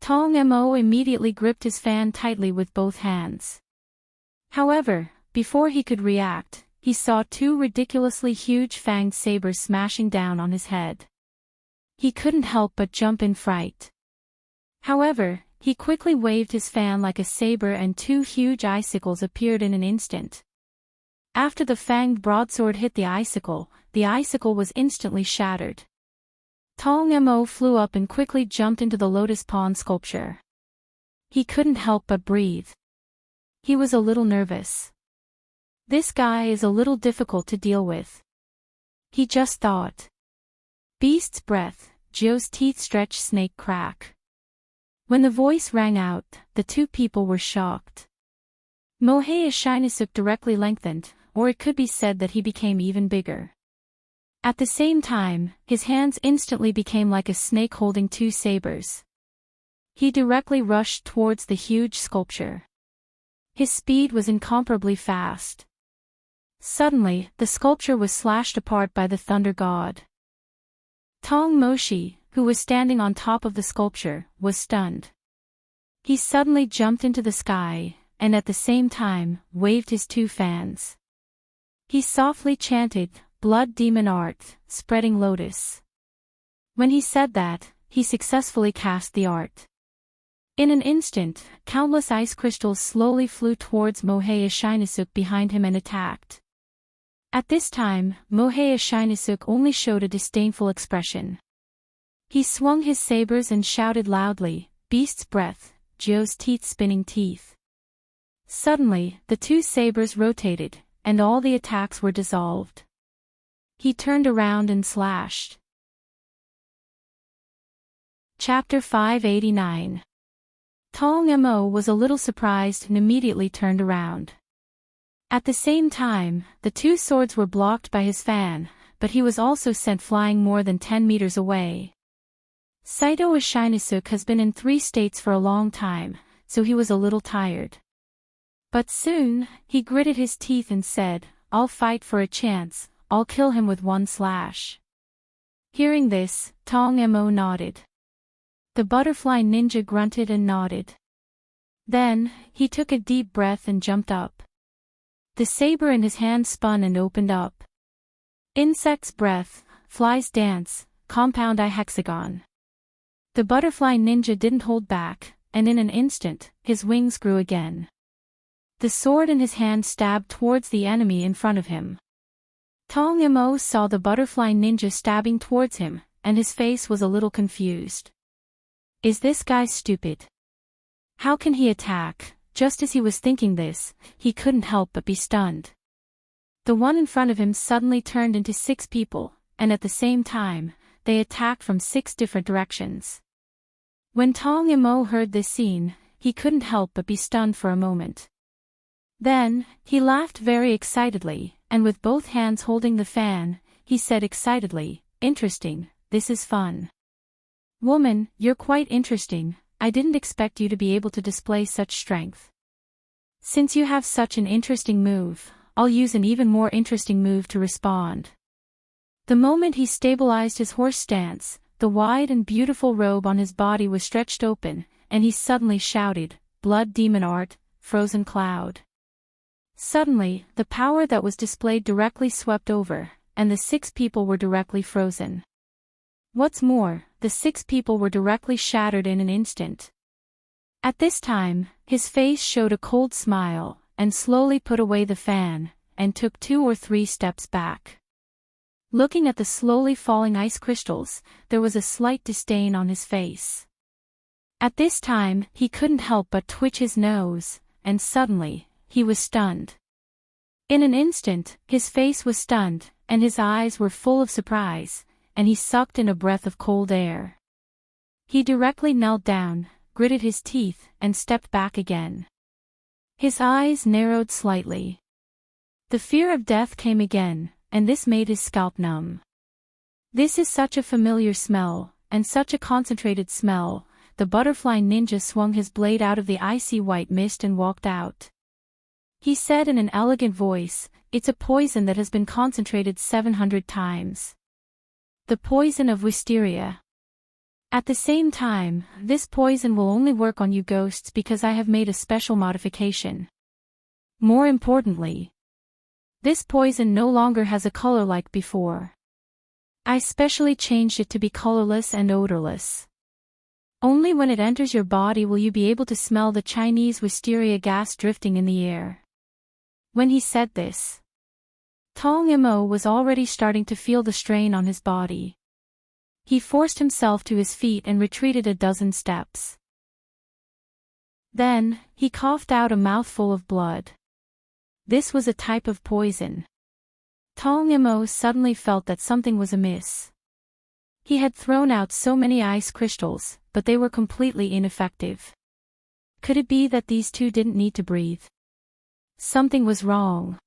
Tong Mo immediately gripped his fan tightly with both hands. However, before he could react, he saw two ridiculously huge fanged sabers smashing down on his head. He couldn't help but jump in fright. However, he quickly waved his fan like a saber and two huge icicles appeared in an instant. After the fanged broadsword hit the icicle was instantly shattered. Tong Mo flew up and quickly jumped into the lotus pond sculpture. He couldn't help but breathe. He was a little nervous. This guy is a little difficult to deal with. He just thought. Beast's breath, Joe's teeth stretch snake crack. When the voice rang out, the two people were shocked. Mohei Ishinosuk directly lengthened, or it could be said that he became even bigger. At the same time, his hands instantly became like a snake holding two sabers. He directly rushed towards the huge sculpture. His speed was incomparably fast. Suddenly, the sculpture was slashed apart by the thunder god. Tong Moshi, who was standing on top of the sculpture, was stunned. He suddenly jumped into the sky, and at the same time, waved his two fans. He softly chanted, "Blood Demon Art, Spreading Lotus." When he said that, he successfully cast the art. In an instant, countless ice crystals slowly flew towards Mohei Ishinosuk behind him and attacked. At this time, Mohei Ishinosuk only showed a disdainful expression. He swung his sabers and shouted loudly, "Beast's breath, Joe's teeth-spinning teeth." Suddenly, the two sabers rotated, and all the attacks were dissolved. He turned around and slashed. Chapter 589. Tong Mo was a little surprised and immediately turned around. At the same time, the two swords were blocked by his fan, but he was also sent flying more than 10 meters away. Saito Ishinosuk has been in 3 states for a long time, so he was a little tired. But soon, he gritted his teeth and said, "I'll fight for a chance, I'll kill him with one slash." Hearing this, Tong Mo nodded. The butterfly ninja grunted and nodded. Then, he took a deep breath and jumped up. The saber in his hand spun and opened up. Insect's breath, fly's dance, compound eye hexagon. The butterfly ninja didn't hold back, and in an instant, his wings grew again. The sword in his hand stabbed towards the enemy in front of him. Tong Mo saw the butterfly ninja stabbing towards him, and his face was a little confused. Is this guy stupid? How can he attack? Just as he was thinking this, he couldn't help but be stunned. The one in front of him suddenly turned into 6 people, and at the same time, they attacked from 6 different directions. When Tong Mo heard this scene, he couldn't help but be stunned for a moment. Then, he laughed very excitedly, and with both hands holding the fan, he said excitedly, "Interesting, this is fun. Woman, you're quite interesting, I didn't expect you to be able to display such strength. Since you have such an interesting move, I'll use an even more interesting move to respond." The moment he stabilized his horse stance, the wide and beautiful robe on his body was stretched open, and he suddenly shouted, "Blood Demon Art, Frozen Cloud." Suddenly, the power that was displayed directly swept over, and the 6 people were directly frozen. What's more, the 6 people were directly shattered in an instant. At this time, his face showed a cold smile, and slowly put away the fan, and took 2 or 3 steps back. Looking at the slowly falling ice crystals, there was a slight disdain on his face. At this time, he couldn't help but twitch his nose, and suddenly, he was stunned. In an instant, his face was stunned, and his eyes were full of surprise, and he sucked in a breath of cold air. He directly knelt down, gritted his teeth, and stepped back again. His eyes narrowed slightly. The fear of death came again, and this made his scalp numb. This is such a familiar smell, and such a concentrated smell. The butterfly ninja swung his blade out of the icy white mist and walked out. He said in an elegant voice, "It's a poison that has been concentrated 700 times. The poison of wisteria. At the same time, this poison will only work on you ghosts because I have made a special modification. More importantly, this poison no longer has a color like before. I specially changed it to be colorless and odorless. Only when it enters your body will you be able to smell the Chinese wisteria gas drifting in the air." When he said this, Tong Mo was already starting to feel the strain on his body. He forced himself to his feet and retreated a dozen steps. Then, he coughed out a mouthful of blood. This was a type of poison. Tong Mo suddenly felt that something was amiss. He had thrown out so many ice crystals, but they were completely ineffective. Could it be that these two didn't need to breathe? Something was wrong.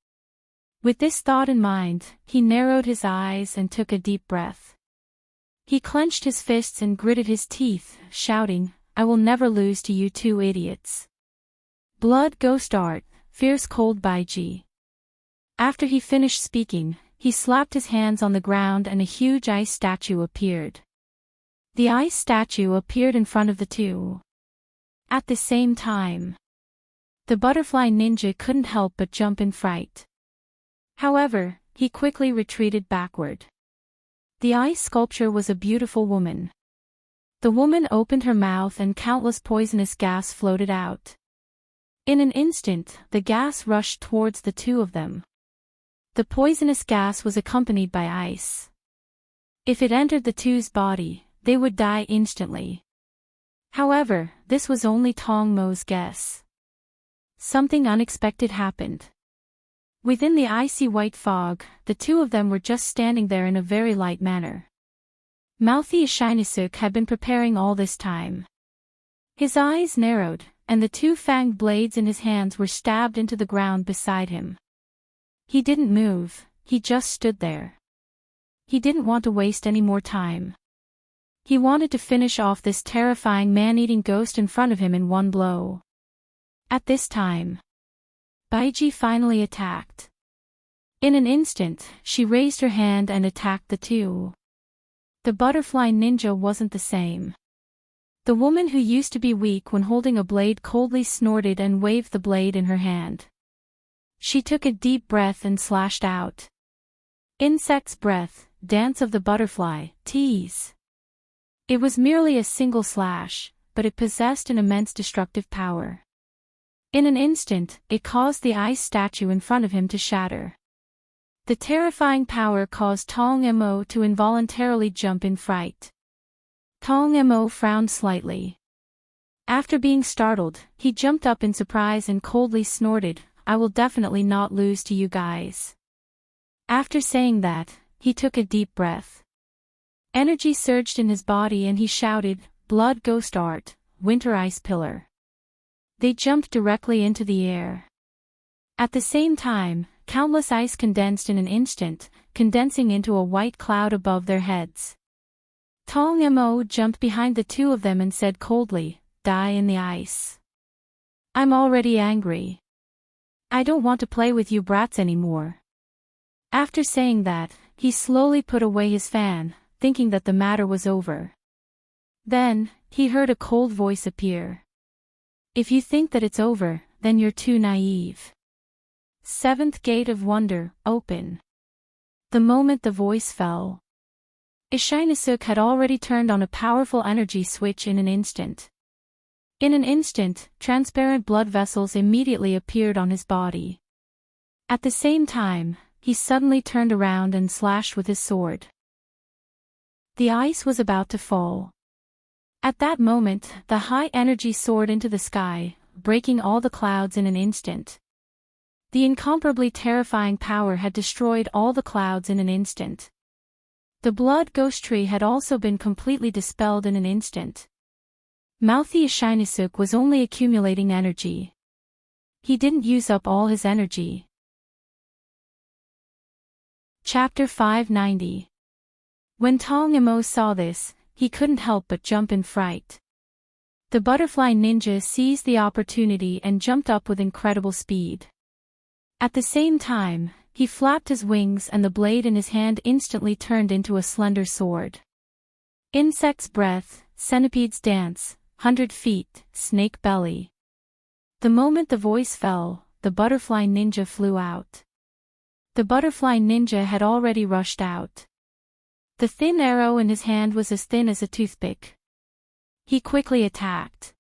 With this thought in mind, he narrowed his eyes and took a deep breath. He clenched his fists and gritted his teeth, shouting, "I will never lose to you two idiots. Blood ghost art, fierce cold Baiji." After he finished speaking, he slapped his hands on the ground and a huge ice statue appeared. The ice statue appeared in front of the two. At the same time, the butterfly ninja couldn't help but jump in fright. However, he quickly retreated backward. The ice sculpture was a beautiful woman. The woman opened her mouth and countless poisonous gas floated out. In an instant, the gas rushed towards the two of them. The poisonous gas was accompanied by ice. If it entered the two's body, they would die instantly. However, this was only Tong Mo's guess. Something unexpected happened. Within the icy white fog, the two of them were just standing there in a very light manner. Mouthy Shinesuk had been preparing all this time. His eyes narrowed, and the two fanged blades in his hands were stabbed into the ground beside him. He didn't move, he just stood there. He didn't want to waste any more time. He wanted to finish off this terrifying man-eating ghost in front of him in one blow. At this time, Baiji finally attacked. In an instant, she raised her hand and attacked the two. The butterfly ninja wasn't the same. The woman who used to be weak when holding a blade coldly snorted and waved the blade in her hand. She took a deep breath and slashed out. Insect's breath, dance of the butterfly, tease. It was merely a single slash, but it possessed an immense destructive power. In an instant, it caused the ice statue in front of him to shatter. The terrifying power caused Tong Mo to involuntarily jump in fright. Tong Mo frowned slightly. After being startled, he jumped up in surprise and coldly snorted, "I will definitely not lose to you guys." After saying that, he took a deep breath. Energy surged in his body and he shouted, "Blood ghost art, winter ice pillar." They jumped directly into the air. At the same time, countless ice condensed in an instant, condensing into a white cloud above their heads. Tong Mo jumped behind the two of them and said coldly, "Die in the ice. I'm already angry. I don't want to play with you brats anymore." After saying that, he slowly put away his fan, thinking that the matter was over. Then, he heard a cold voice appear. "If you think that it's over, then you're too naive. Seventh gate of wonder, open." The moment the voice fell, Ishinesuk had already turned on a powerful energy switch in an instant. In an instant, transparent blood vessels immediately appeared on his body. At the same time, he suddenly turned around and slashed with his sword. The ice was about to fall. At that moment, the high energy soared into the sky, breaking all the clouds in an instant. The incomparably terrifying power had destroyed all the clouds in an instant. The blood ghost tree had also been completely dispelled in an instant. Mouthy Shinesuk was only accumulating energy. He didn't use up all his energy. Chapter 590. When Tong Imo saw this, he couldn't help but jump in fright. The butterfly ninja seized the opportunity and jumped up with incredible speed. At the same time, he flapped his wings and the blade in his hand instantly turned into a slender sword. Insect's breath, centipede's dance, 100 feet, snake belly. The moment the voice fell, the butterfly ninja flew out. The butterfly ninja had already rushed out. The thin arrow in his hand was as thin as a toothpick. He quickly attacked.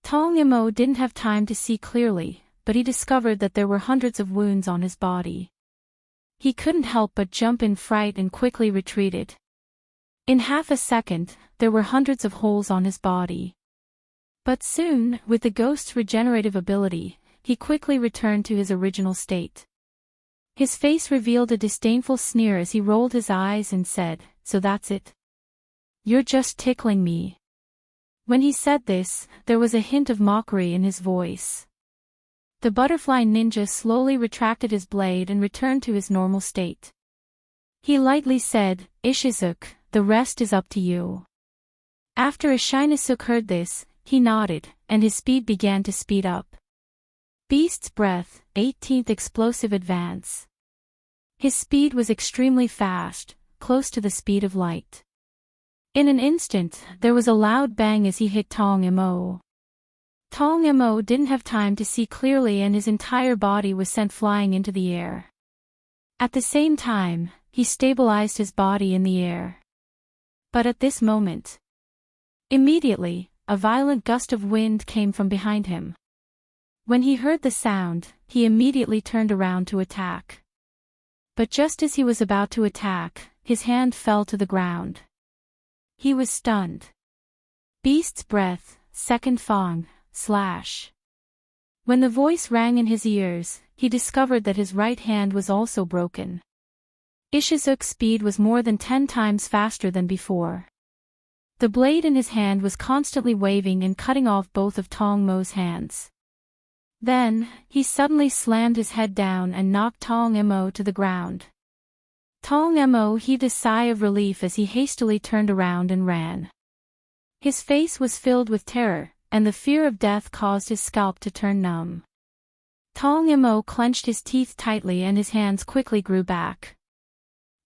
Tong Imo didn't have time to see clearly, but he discovered that there were hundreds of wounds on his body. He couldn't help but jump in fright and quickly retreated. In half a second, there were hundreds of holes on his body. But soon, with the ghost's regenerative ability, he quickly returned to his original state. His face revealed a disdainful sneer as he rolled his eyes and said, "So that's it? You're just tickling me." When he said this, there was a hint of mockery in his voice. The butterfly ninja slowly retracted his blade and returned to his normal state. He lightly said, "Ishizuka, the rest is up to you." After Ishizuka heard this, he nodded, and his speed began to speed up. Beast's breath, 18th explosive advance. His speed was extremely fast, close to the speed of light. In an instant, there was a loud bang as he hit Tong Imo. Tong Imo didn't have time to see clearly and his entire body was sent flying into the air. At the same time, he stabilized his body in the air. But at this moment, immediately, a violent gust of wind came from behind him. When he heard the sound, he immediately turned around to attack. But just as he was about to attack, his hand fell to the ground. He was stunned. Beast's breath, second fong, slash. When the voice rang in his ears, he discovered that his right hand was also broken. Ishizuka's speed was more than 10 times faster than before. The blade in his hand was constantly waving and cutting off both of Tong Mo's hands. Then, he suddenly slammed his head down and knocked Tong Imo to the ground. Tong Imo heaved a sigh of relief as he hastily turned around and ran. His face was filled with terror, and the fear of death caused his scalp to turn numb. Tong Imo clenched his teeth tightly and his hands quickly grew back.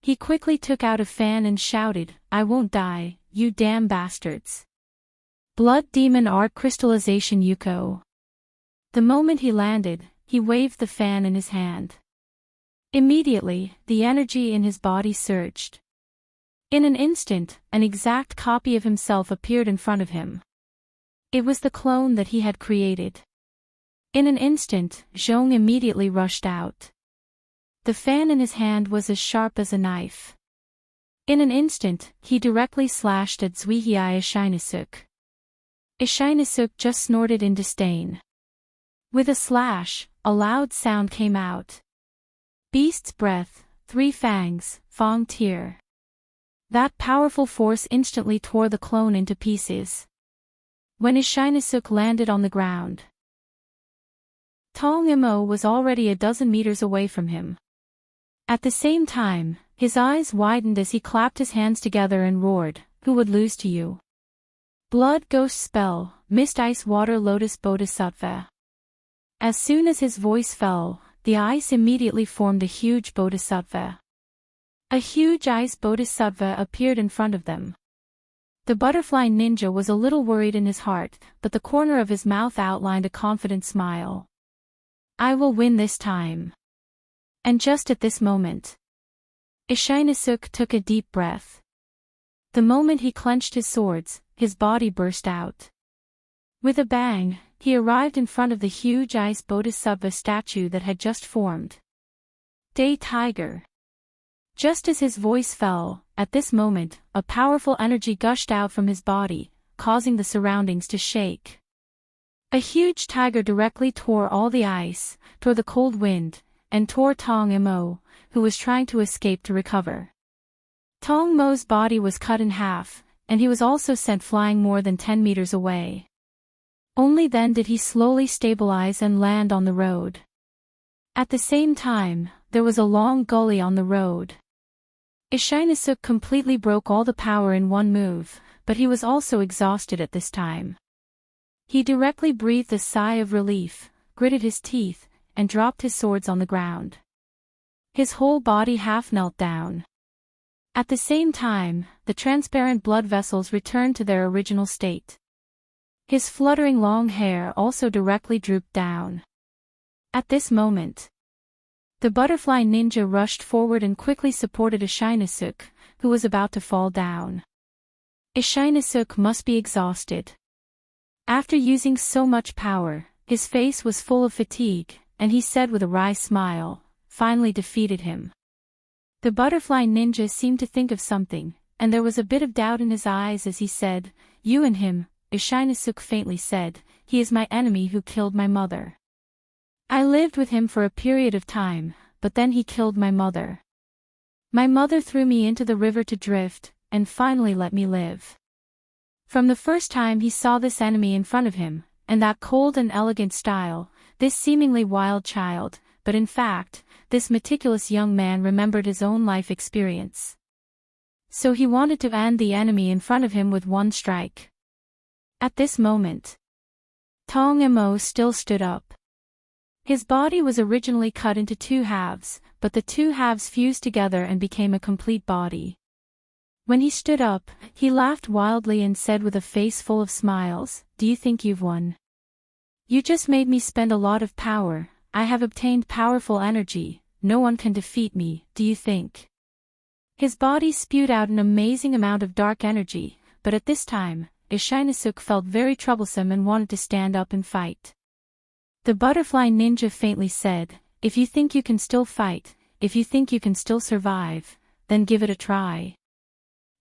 He quickly took out a fan and shouted, "I won't die, you damn bastards. Blood demon art crystallization Yuko." The moment he landed, he waved the fan in his hand. Immediately, the energy in his body surged. In an instant, an exact copy of himself appeared in front of him. It was the clone that he had created. In an instant, Zhong immediately rushed out. The fan in his hand was as sharp as a knife. In an instant, he directly slashed at Zuihei Ishizuka. Ishizuka just snorted in disdain. With a slash, a loud sound came out. Beast's breath, 3 fangs, fong tear. That powerful force instantly tore the clone into pieces. When Ishizuka landed on the ground, Tong Imo was already a dozen meters away from him. At the same time, his eyes widened as he clapped his hands together and roared, "Who would lose to you?" Blood ghost spell, mist ice water lotus bodhisattva. As soon as his voice fell, the ice immediately formed a huge bodhisattva. A huge ice bodhisattva appeared in front of them. The butterfly ninja was a little worried in his heart, but the corner of his mouth outlined a confident smile. "I will win this time." And just at this moment, Ishizuka took a deep breath. The moment he clenched his swords, his body burst out. With a bang, he arrived in front of the huge ice bodhisattva statue that had just formed. Day Tiger. Just as his voice fell, at this moment, a powerful energy gushed out from his body, causing the surroundings to shake. A huge tiger directly tore all the ice, tore the cold wind, and tore Tong Imo, who was trying to escape to recover. Tong Mo's body was cut in half, and he was also sent flying more than 10 meters away. Only then did he slowly stabilize and land on the road. At the same time, there was a long gully on the road. Ishinosuk completely broke all the power in one move, but he was also exhausted at this time. He directly breathed a sigh of relief, gritted his teeth, and dropped his swords on the ground. His whole body half knelt down. At the same time, the transparent blood vessels returned to their original state. His fluttering long hair also directly drooped down. At this moment, the butterfly ninja rushed forward and quickly supported Ishinosuk, who was about to fall down. Ishinosuk must be exhausted. After using so much power, his face was full of fatigue, and he said with a wry smile, "Finally defeated him." The butterfly ninja seemed to think of something, and there was a bit of doubt in his eyes as he said, "You and him," Ishinosuk faintly said, "he is my enemy who killed my mother. I lived with him for a period of time, but then he killed my mother. My mother threw me into the river to drift, and finally let me live." From the first time he saw this enemy in front of him, and that cold and elegant style, this seemingly wild child, but in fact, this meticulous young man remembered his own life experience. So he wanted to end the enemy in front of him with one strike. At this moment, Tong Mo still stood up. His body was originally cut into two halves, but the two halves fused together and became a complete body. When he stood up, he laughed wildly and said with a face full of smiles, "Do you think you've won? You just made me spend a lot of power. I have obtained powerful energy. No one can defeat me, do you think?" His body spewed out an amazing amount of dark energy, but at this time, Ishinosuk felt very troublesome and wanted to stand up and fight. The butterfly ninja faintly said, "If you think you can still fight, if you think you can still survive, then give it a try."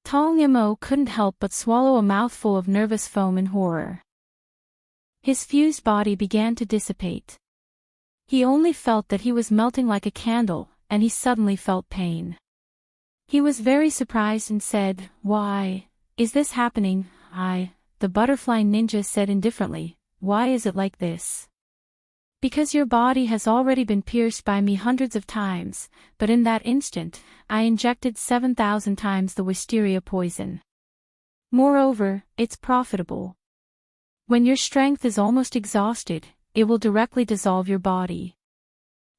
Tong Mo couldn't help but swallow a mouthful of nervous foam in horror. His fused body began to dissipate. He only felt that he was melting like a candle, and he suddenly felt pain. He was very surprised and said, "Why is this happening?" The butterfly ninja said indifferently, "Why is it like this?" "Because your body has already been pierced by me hundreds of times, but in that instant, I injected 7,000 times the wisteria poison. Moreover, it's profitable. When your strength is almost exhausted, it will directly dissolve your body."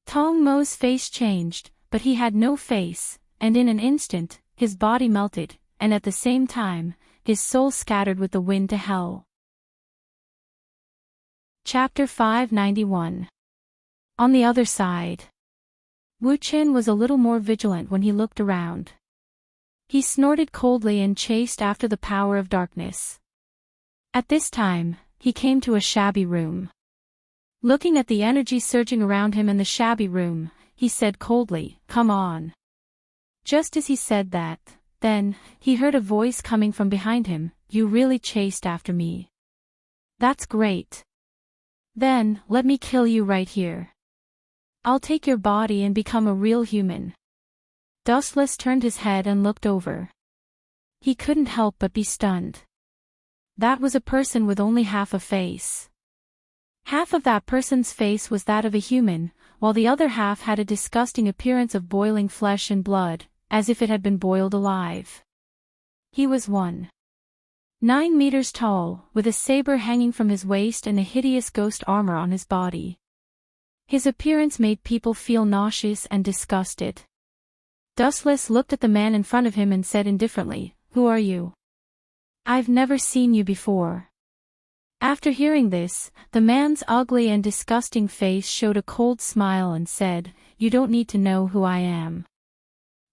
Tong Mo's face changed, but he had no face, and in an instant, his body melted, and at the same time, his soul scattered with the wind to hell. Chapter 591. On the other side. Wu Qin was a little more vigilant when he looked around. He snorted coldly and chased after the power of darkness. At this time, he came to a shabby room. Looking at the energy surging around him in the shabby room, he said coldly, "Come on." Just as he said that, then, he heard a voice coming from behind him, "You really chased after me. That's great. Then, let me kill you right here. I'll take your body and become a real human." Dustless turned his head and looked over. He couldn't help but be stunned. That was a person with only half a face. Half of that person's face was that of a human, while the other half had a disgusting appearance of boiling flesh and blood, as if it had been boiled alive. He was 1.9 meters tall, with a saber hanging from his waist and a hideous ghost armor on his body. His appearance made people feel nauseous and disgusted. Dustless looked at the man in front of him and said indifferently, "Who are you? I've never seen you before." After hearing this, the man's ugly and disgusting face showed a cold smile and said, "You don't need to know who I am.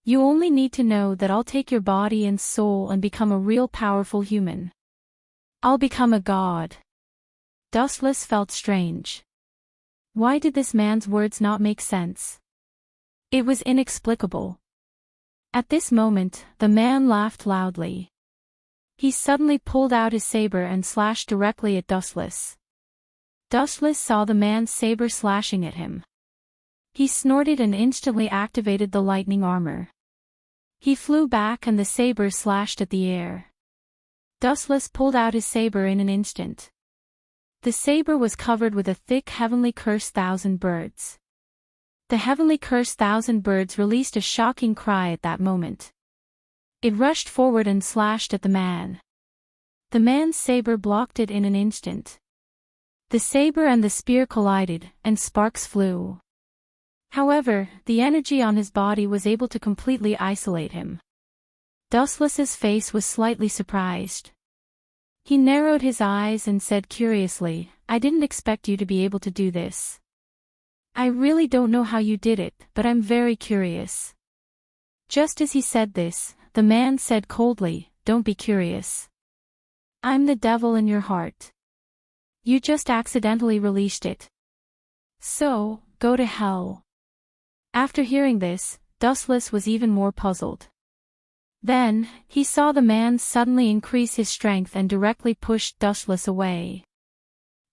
You only need to know that I'll take your body and soul and become a real powerful human. I'll become a god." Dustless felt strange. Why did this man's words not make sense? It was inexplicable. At this moment, the man laughed loudly. He suddenly pulled out his saber and slashed directly at Dustless. Dustless saw the man's saber slashing at him. He snorted and instantly activated the lightning armor. He flew back and the saber slashed at the air. Dustless pulled out his saber in an instant. The saber was covered with a thick heavenly curse 1,000 birds. The heavenly cursed thousand birds released a shocking cry at that moment. It rushed forward and slashed at the man. The man's saber blocked it in an instant. The saber and the spear collided, and sparks flew. However, the energy on his body was able to completely isolate him. Dustless's face was slightly surprised. He narrowed his eyes and said curiously, "I didn't expect you to be able to do this. I really don't know how you did it, but I'm very curious." Just as he said this, the man said coldly, "Don't be curious. I'm the devil in your heart. You just accidentally released it. So, go to hell." After hearing this, Dustless was even more puzzled. Then, he saw the man suddenly increase his strength and directly pushed Dustless away.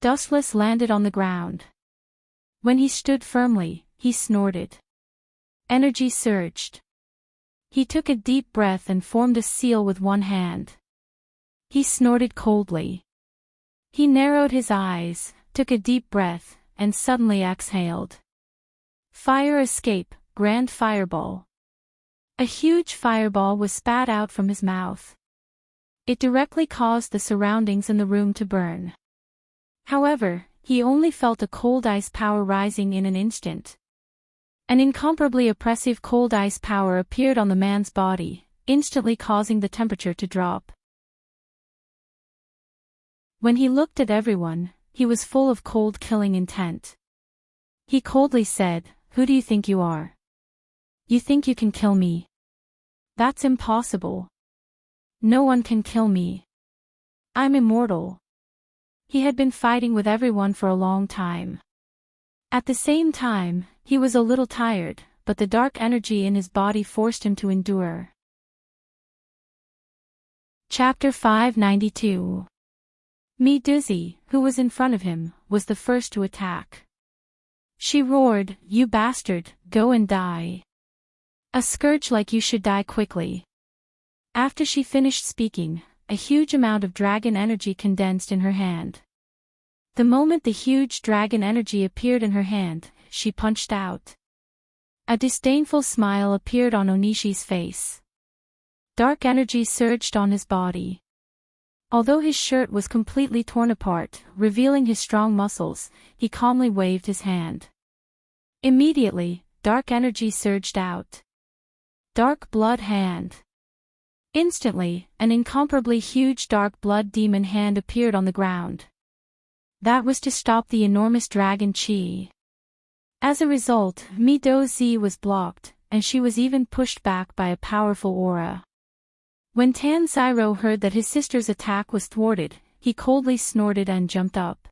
Dustless landed on the ground. When he stood firmly, he snorted. Energy surged. He took a deep breath and formed a seal with one hand. He snorted coldly. He narrowed his eyes, took a deep breath, and suddenly exhaled. Fire escape, grand fireball. A huge fireball was spat out from his mouth. It directly caused the surroundings in the room to burn. However, he only felt a cold ice power rising in an instant. An incomparably oppressive cold ice power appeared on the man's body, instantly causing the temperature to drop. When he looked at everyone, he was full of cold killing intent. He coldly said, "Who do you think you are? You think you can kill me? That's impossible. No one can kill me. I'm immortal." He had been fighting with everyone for a long time. At the same time, he was a little tired, but the dark energy in his body forced him to endure. Chapter 592. Meduzi, who was in front of him, was the first to attack. She roared, "You bastard, go and die. A scourge like you should die quickly." After she finished speaking, a huge amount of dragon energy condensed in her hand. The moment the huge dragon energy appeared in her hand, she punched out. A disdainful smile appeared on Onishi's face. Dark energy surged on his body. Although his shirt was completely torn apart, revealing his strong muscles, he calmly waved his hand. Immediately, dark energy surged out. Dark blood hand. Instantly, an incomparably huge dark blood demon hand appeared on the ground. That was to stop the enormous dragon chi. As a result, Meduzi was blocked, and she was even pushed back by a powerful aura. When Tanjiro heard that his sister's attack was thwarted, he coldly snorted and jumped up.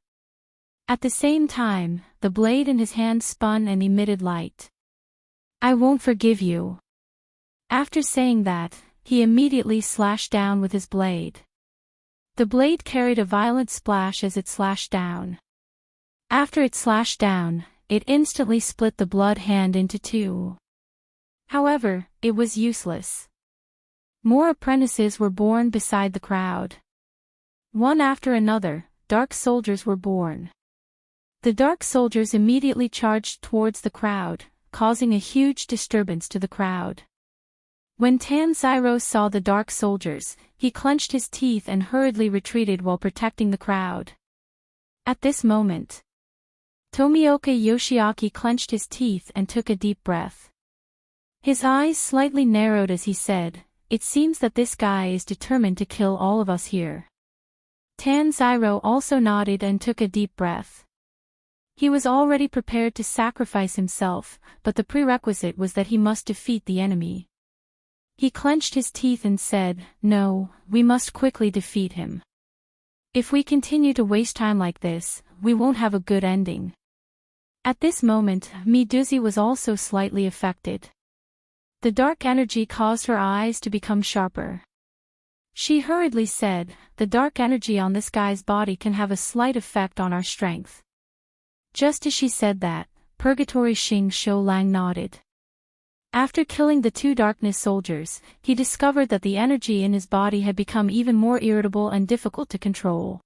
At the same time, the blade in his hand spun and emitted light. "I won't forgive you." After saying that, he immediately slashed down with his blade. The blade carried a violent splash as it slashed down. After it slashed down, it instantly split the blood hand into two. However, it was useless. More apprentices were born beside the crowd. One after another, dark soldiers were born. The dark soldiers immediately charged towards the crowd, causing a huge disturbance to the crowd. When Tanjiro saw the dark soldiers, he clenched his teeth and hurriedly retreated while protecting the crowd. At this moment, Tomioka Yoshiaki clenched his teeth and took a deep breath. His eyes slightly narrowed as he said, "It seems that this guy is determined to kill all of us here." Tanjiro also nodded and took a deep breath. He was already prepared to sacrifice himself, but the prerequisite was that he must defeat the enemy. He clenched his teeth and said, "No, we must quickly defeat him. If we continue to waste time like this, we won't have a good ending." At this moment, Meduzi was also slightly affected. The dark energy caused her eyes to become sharper. She hurriedly said, "The dark energy on this guy's body can have a slight effect on our strength." Just as she said that, Purgatory Xing Shou Lang nodded. After killing the two darkness soldiers, he discovered that the energy in his body had become even more irritable and difficult to control.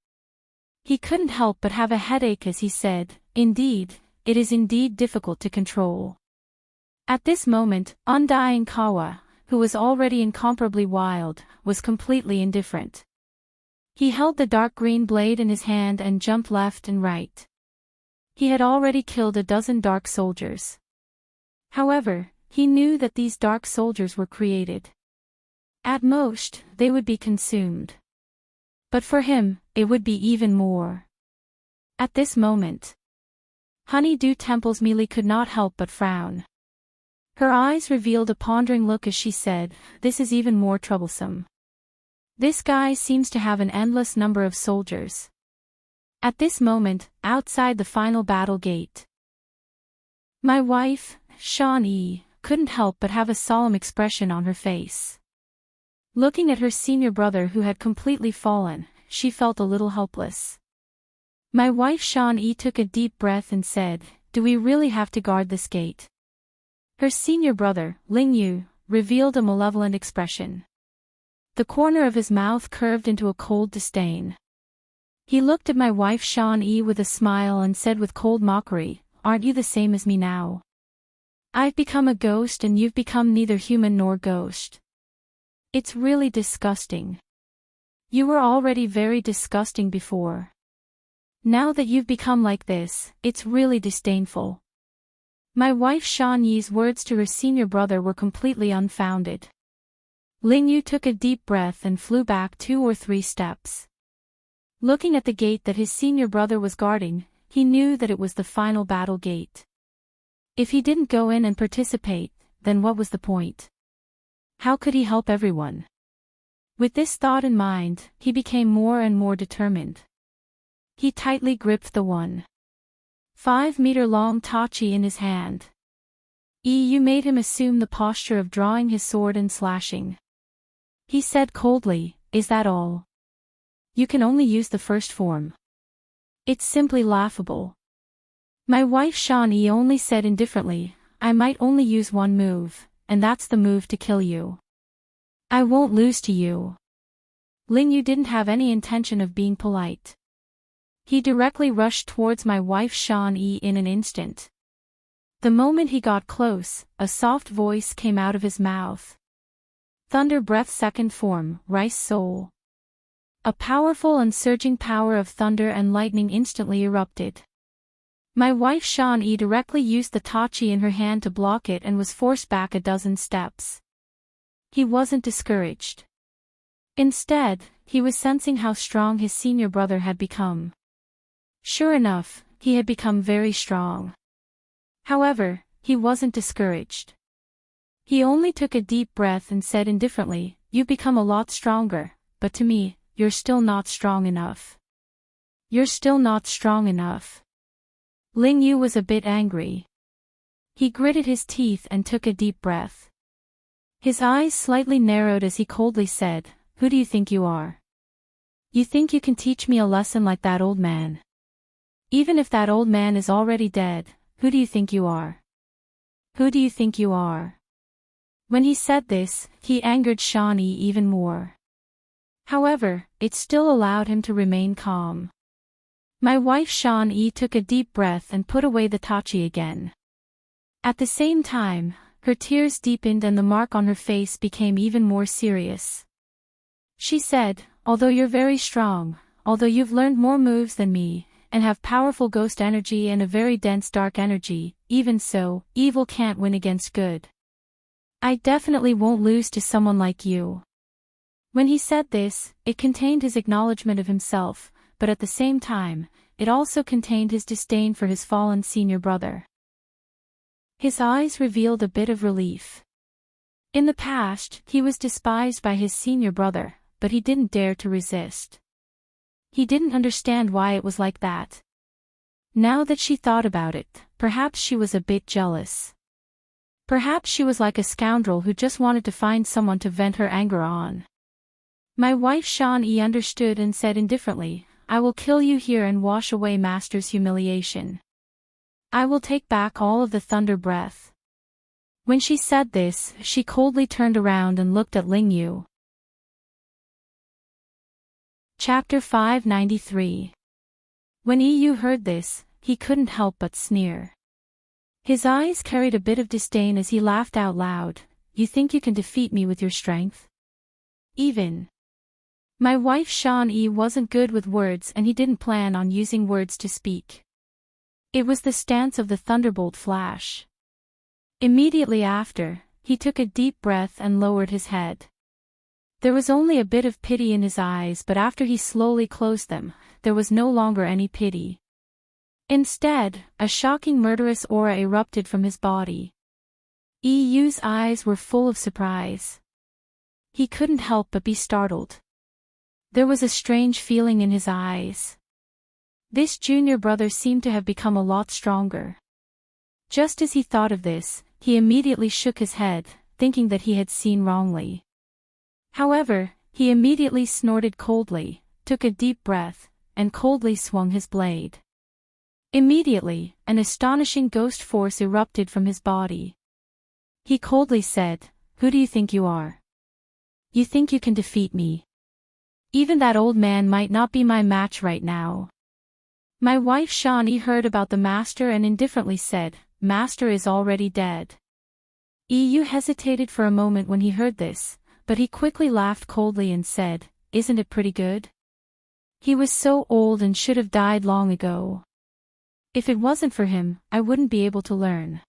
He couldn't help but have a headache as he said, "Indeed, it is indeed difficult to control." At this moment, undying Kawa, who was already incomparably wild, was completely indifferent. He held the dark green blade in his hand and jumped left and right. He had already killed a dozen dark soldiers. However, he knew that these dark soldiers were created. At most, they would be consumed. But for him, it would be even more. At this moment, Honeydew Temple's Mealy could not help but frown. Her eyes revealed a pondering look as she said, "This is even more troublesome. This guy seems to have an endless number of soldiers." At this moment, outside the final battle gate, my wife, Shawnee, couldn't help but have a solemn expression on her face. Looking at her senior brother who had completely fallen, she felt a little helpless. My wife Shawnee took a deep breath and said, "Do we really have to guard this gate?" Her senior brother, Lingyu, revealed a malevolent expression. The corner of his mouth curved into a cold disdain. He looked at my wife Shawnee with a smile and said with cold mockery, "Aren't you the same as me now? I've become a ghost and you've become neither human nor ghost. It's really disgusting. You were already very disgusting before. Now that you've become like this, it's really disdainful." My wife Shawnee's words to her senior brother were completely unfounded. Lingyu took a deep breath and flew back 2 or 3 steps. Looking at the gate that his senior brother was guarding, he knew that it was the final battle gate. If he didn't go in and participate, then what was the point? How could he help everyone? With this thought in mind, he became more and more determined. He tightly gripped the 1.5-meter-long tachi in his hand. You made him assume the posture of drawing his sword and slashing. He said coldly, "Is that all? You can only use the first form. It's simply laughable." My wife Shawnee only said indifferently, "I might only use one move, and that's the move to kill you. I won't lose to you." Lingyu didn't have any intention of being polite. He directly rushed towards my wife Shawnee in an instant. The moment he got close, a soft voice came out of his mouth. "Thunder Breath Second Form, Rice Soul." A powerful and surging power of thunder and lightning instantly erupted. My wife Shawnee directly used the tachi in her hand to block it and was forced back a dozen steps. He wasn't discouraged. Instead, he was sensing how strong his senior brother had become. Sure enough, he had become very strong. However, he wasn't discouraged. He only took a deep breath and said indifferently, "You've become a lot stronger, but to me, you're still not strong enough. You're still not strong enough." Lingyu was a bit angry. He gritted his teeth and took a deep breath. His eyes slightly narrowed as he coldly said, "Who do you think you are? You think you can teach me a lesson like that old man? Even if that old man is already dead, who do you think you are? Who do you think you are?" When he said this, he angered Shawnee even more. However, it still allowed him to remain calm. My wife Shawnee took a deep breath and put away the tachi again. At the same time, her tears deepened and the mark on her face became even more serious. She said, "Although you're very strong, although you've learned more moves than me, and have powerful ghost energy and a very dense dark energy, even so, evil can't win against good. I definitely won't lose to someone like you." When he said this, it contained his acknowledgement of himself, but at the same time, it also contained his disdain for his fallen senior brother. His eyes revealed a bit of relief. In the past, he was despised by his senior brother, but he didn't dare to resist. He didn't understand why it was like that. Now that she thought about it, perhaps she was a bit jealous. Perhaps she was like a scoundrel who just wanted to find someone to vent her anger on. My wife Shawnee understood and said indifferently, "I will kill you here and wash away Master's humiliation. I will take back all of the thunder breath." When she said this, she coldly turned around and looked at Lingyu. Chapter 593. When Yu heard this, he couldn't help but sneer. His eyes carried a bit of disdain as he laughed out loud. You think you can defeat me with your strength? Even. My wife Shinobi wasn't good with words and he didn't plan on using words to speak. It was the stance of the thunderbolt flash. Immediately after, he took a deep breath and lowered his head. There was only a bit of pity in his eyes, but after he slowly closed them, there was no longer any pity. Instead, a shocking murderous aura erupted from his body. Yu's eyes were full of surprise. He couldn't help but be startled. There was a strange feeling in his eyes. This junior brother seemed to have become a lot stronger. Just as he thought of this, he immediately shook his head, thinking that he had seen wrongly. However, he immediately snorted coldly, took a deep breath, and coldly swung his blade. Immediately, an astonishing ghost force erupted from his body. He coldly said, "Who do you think you are? You think you can defeat me? Even that old man might not be my match right now." My wife Shani heard about the master and indifferently said, "Master is already dead." Yu hesitated for a moment when he heard this, but he quickly laughed coldly and said, "Isn't it pretty good? He was so old and should have died long ago. If it wasn't for him, I wouldn't be able to learn."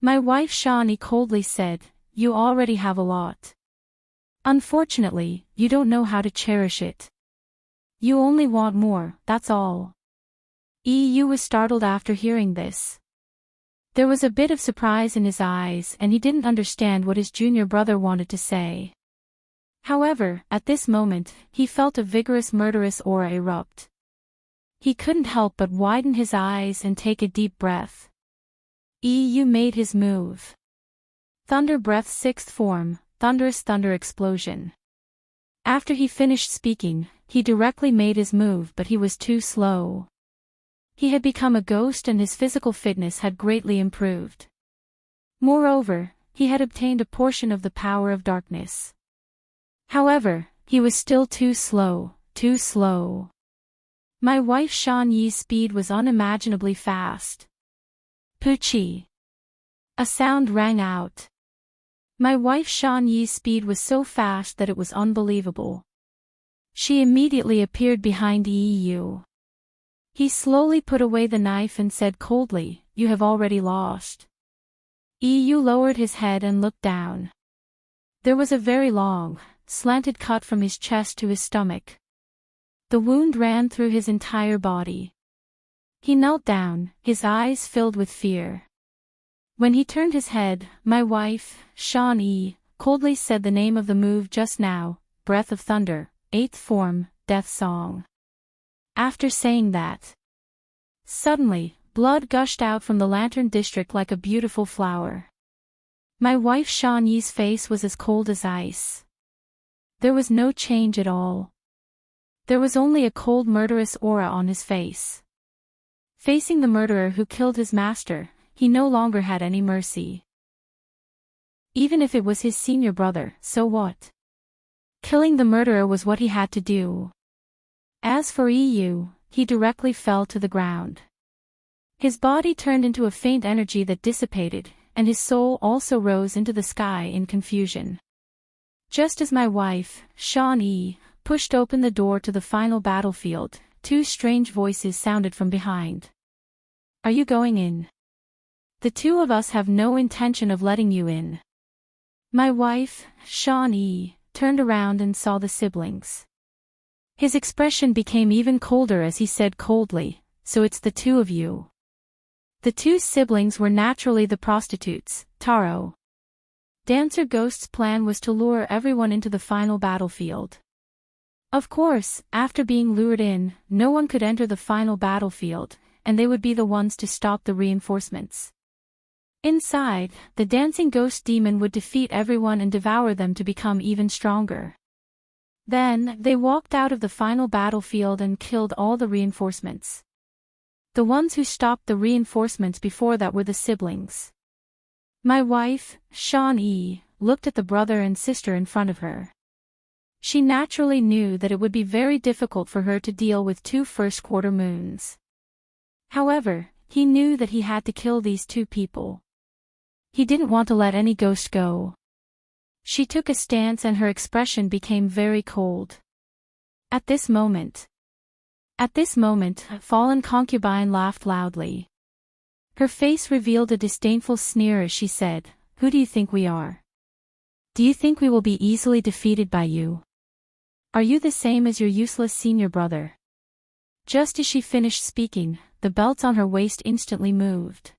My wife Shani coldly said, "You already have a lot. Unfortunately, you don't know how to cherish it. You only want more, that's all." Yu was startled after hearing this. There was a bit of surprise in his eyes and he didn't understand what his junior brother wanted to say. However, at this moment, he felt a vigorous murderous aura erupt. He couldn't help but widen his eyes and take a deep breath. Yu made his move. Thunder breath 6th form, thunderous thunder explosion. After he finished speaking, he directly made his move, but he was too slow. He had become a ghost and his physical fitness had greatly improved. Moreover, he had obtained a portion of the power of darkness. However, he was still too slow, too slow. My wife Shan Yi's speed was unimaginably fast. Poochie! A sound rang out. My wife Shan Yi's speed was so fast that it was unbelievable. She immediately appeared behind Yu. He slowly put away the knife and said coldly, "You have already lost." Yu lowered his head and looked down. There was a very long, slanted cut from his chest to his stomach. The wound ran through his entire body. He knelt down, his eyes filled with fear. When he turned his head, my wife, Shan-Yi, coldly said the name of the move just now, Breath of Thunder, 8th form, Death Song. After saying that, suddenly, blood gushed out from the lantern district like a beautiful flower. My wife Shan-Yi's face was as cold as ice. There was no change at all. There was only a cold murderous aura on his face. Facing the murderer who killed his master, he no longer had any mercy. Even if it was his senior brother, so what? Killing the murderer was what he had to do. As for Yu, he directly fell to the ground. His body turned into a faint energy that dissipated, and his soul also rose into the sky in confusion. Just as my wife, Shan-Yi, pushed open the door to the final battlefield, two strange voices sounded from behind. "Are you going in? The two of us have no intention of letting you in." My wife, Shan-Yi, turned around and saw the siblings. His expression became even colder as he said coldly, "So it's the two of you." The two siblings were naturally the prostitutes, Taro. Dancer Ghost's plan was to lure everyone into the final battlefield. Of course, after being lured in, no one could enter the final battlefield, and they would be the ones to stop the reinforcements. Inside, the dancing ghost demon would defeat everyone and devour them to become even stronger. Then, they walked out of the final battlefield and killed all the reinforcements. The ones who stopped the reinforcements before that were the siblings. My wife, Shan-Yi, looked at the brother and sister in front of her. She naturally knew that it would be very difficult for her to deal with two first-quarter moons. However, he knew that he had to kill these two people. He didn't want to let any ghost go. She took a stance and her expression became very cold. At this moment, fallen concubine laughed loudly. Her face revealed a disdainful sneer as she said, "Who do you think we are? Do you think we will be easily defeated by you? Are you the same as your useless senior brother?" Just as she finished speaking, the belts on her waist instantly moved.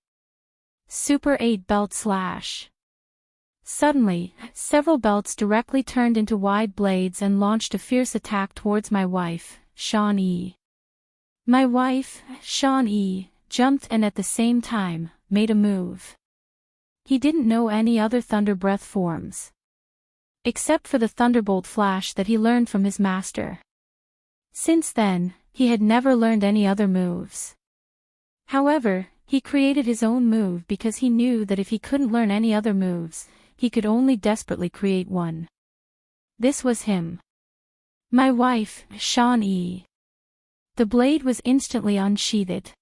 Super 8 belt slash. Suddenly, several belts directly turned into wide blades and launched a fierce attack towards my wife, Shinobi. My wife, Shinobi, jumped and at the same time, made a move. He didn't know any other thunder breath forms, except for the thunderbolt flash that he learned from his master. Since then, he had never learned any other moves. However, he created his own move because he knew that if he couldn't learn any other moves, he could only desperately create one. This was him. My wife, Shinobi. The blade was instantly unsheathed.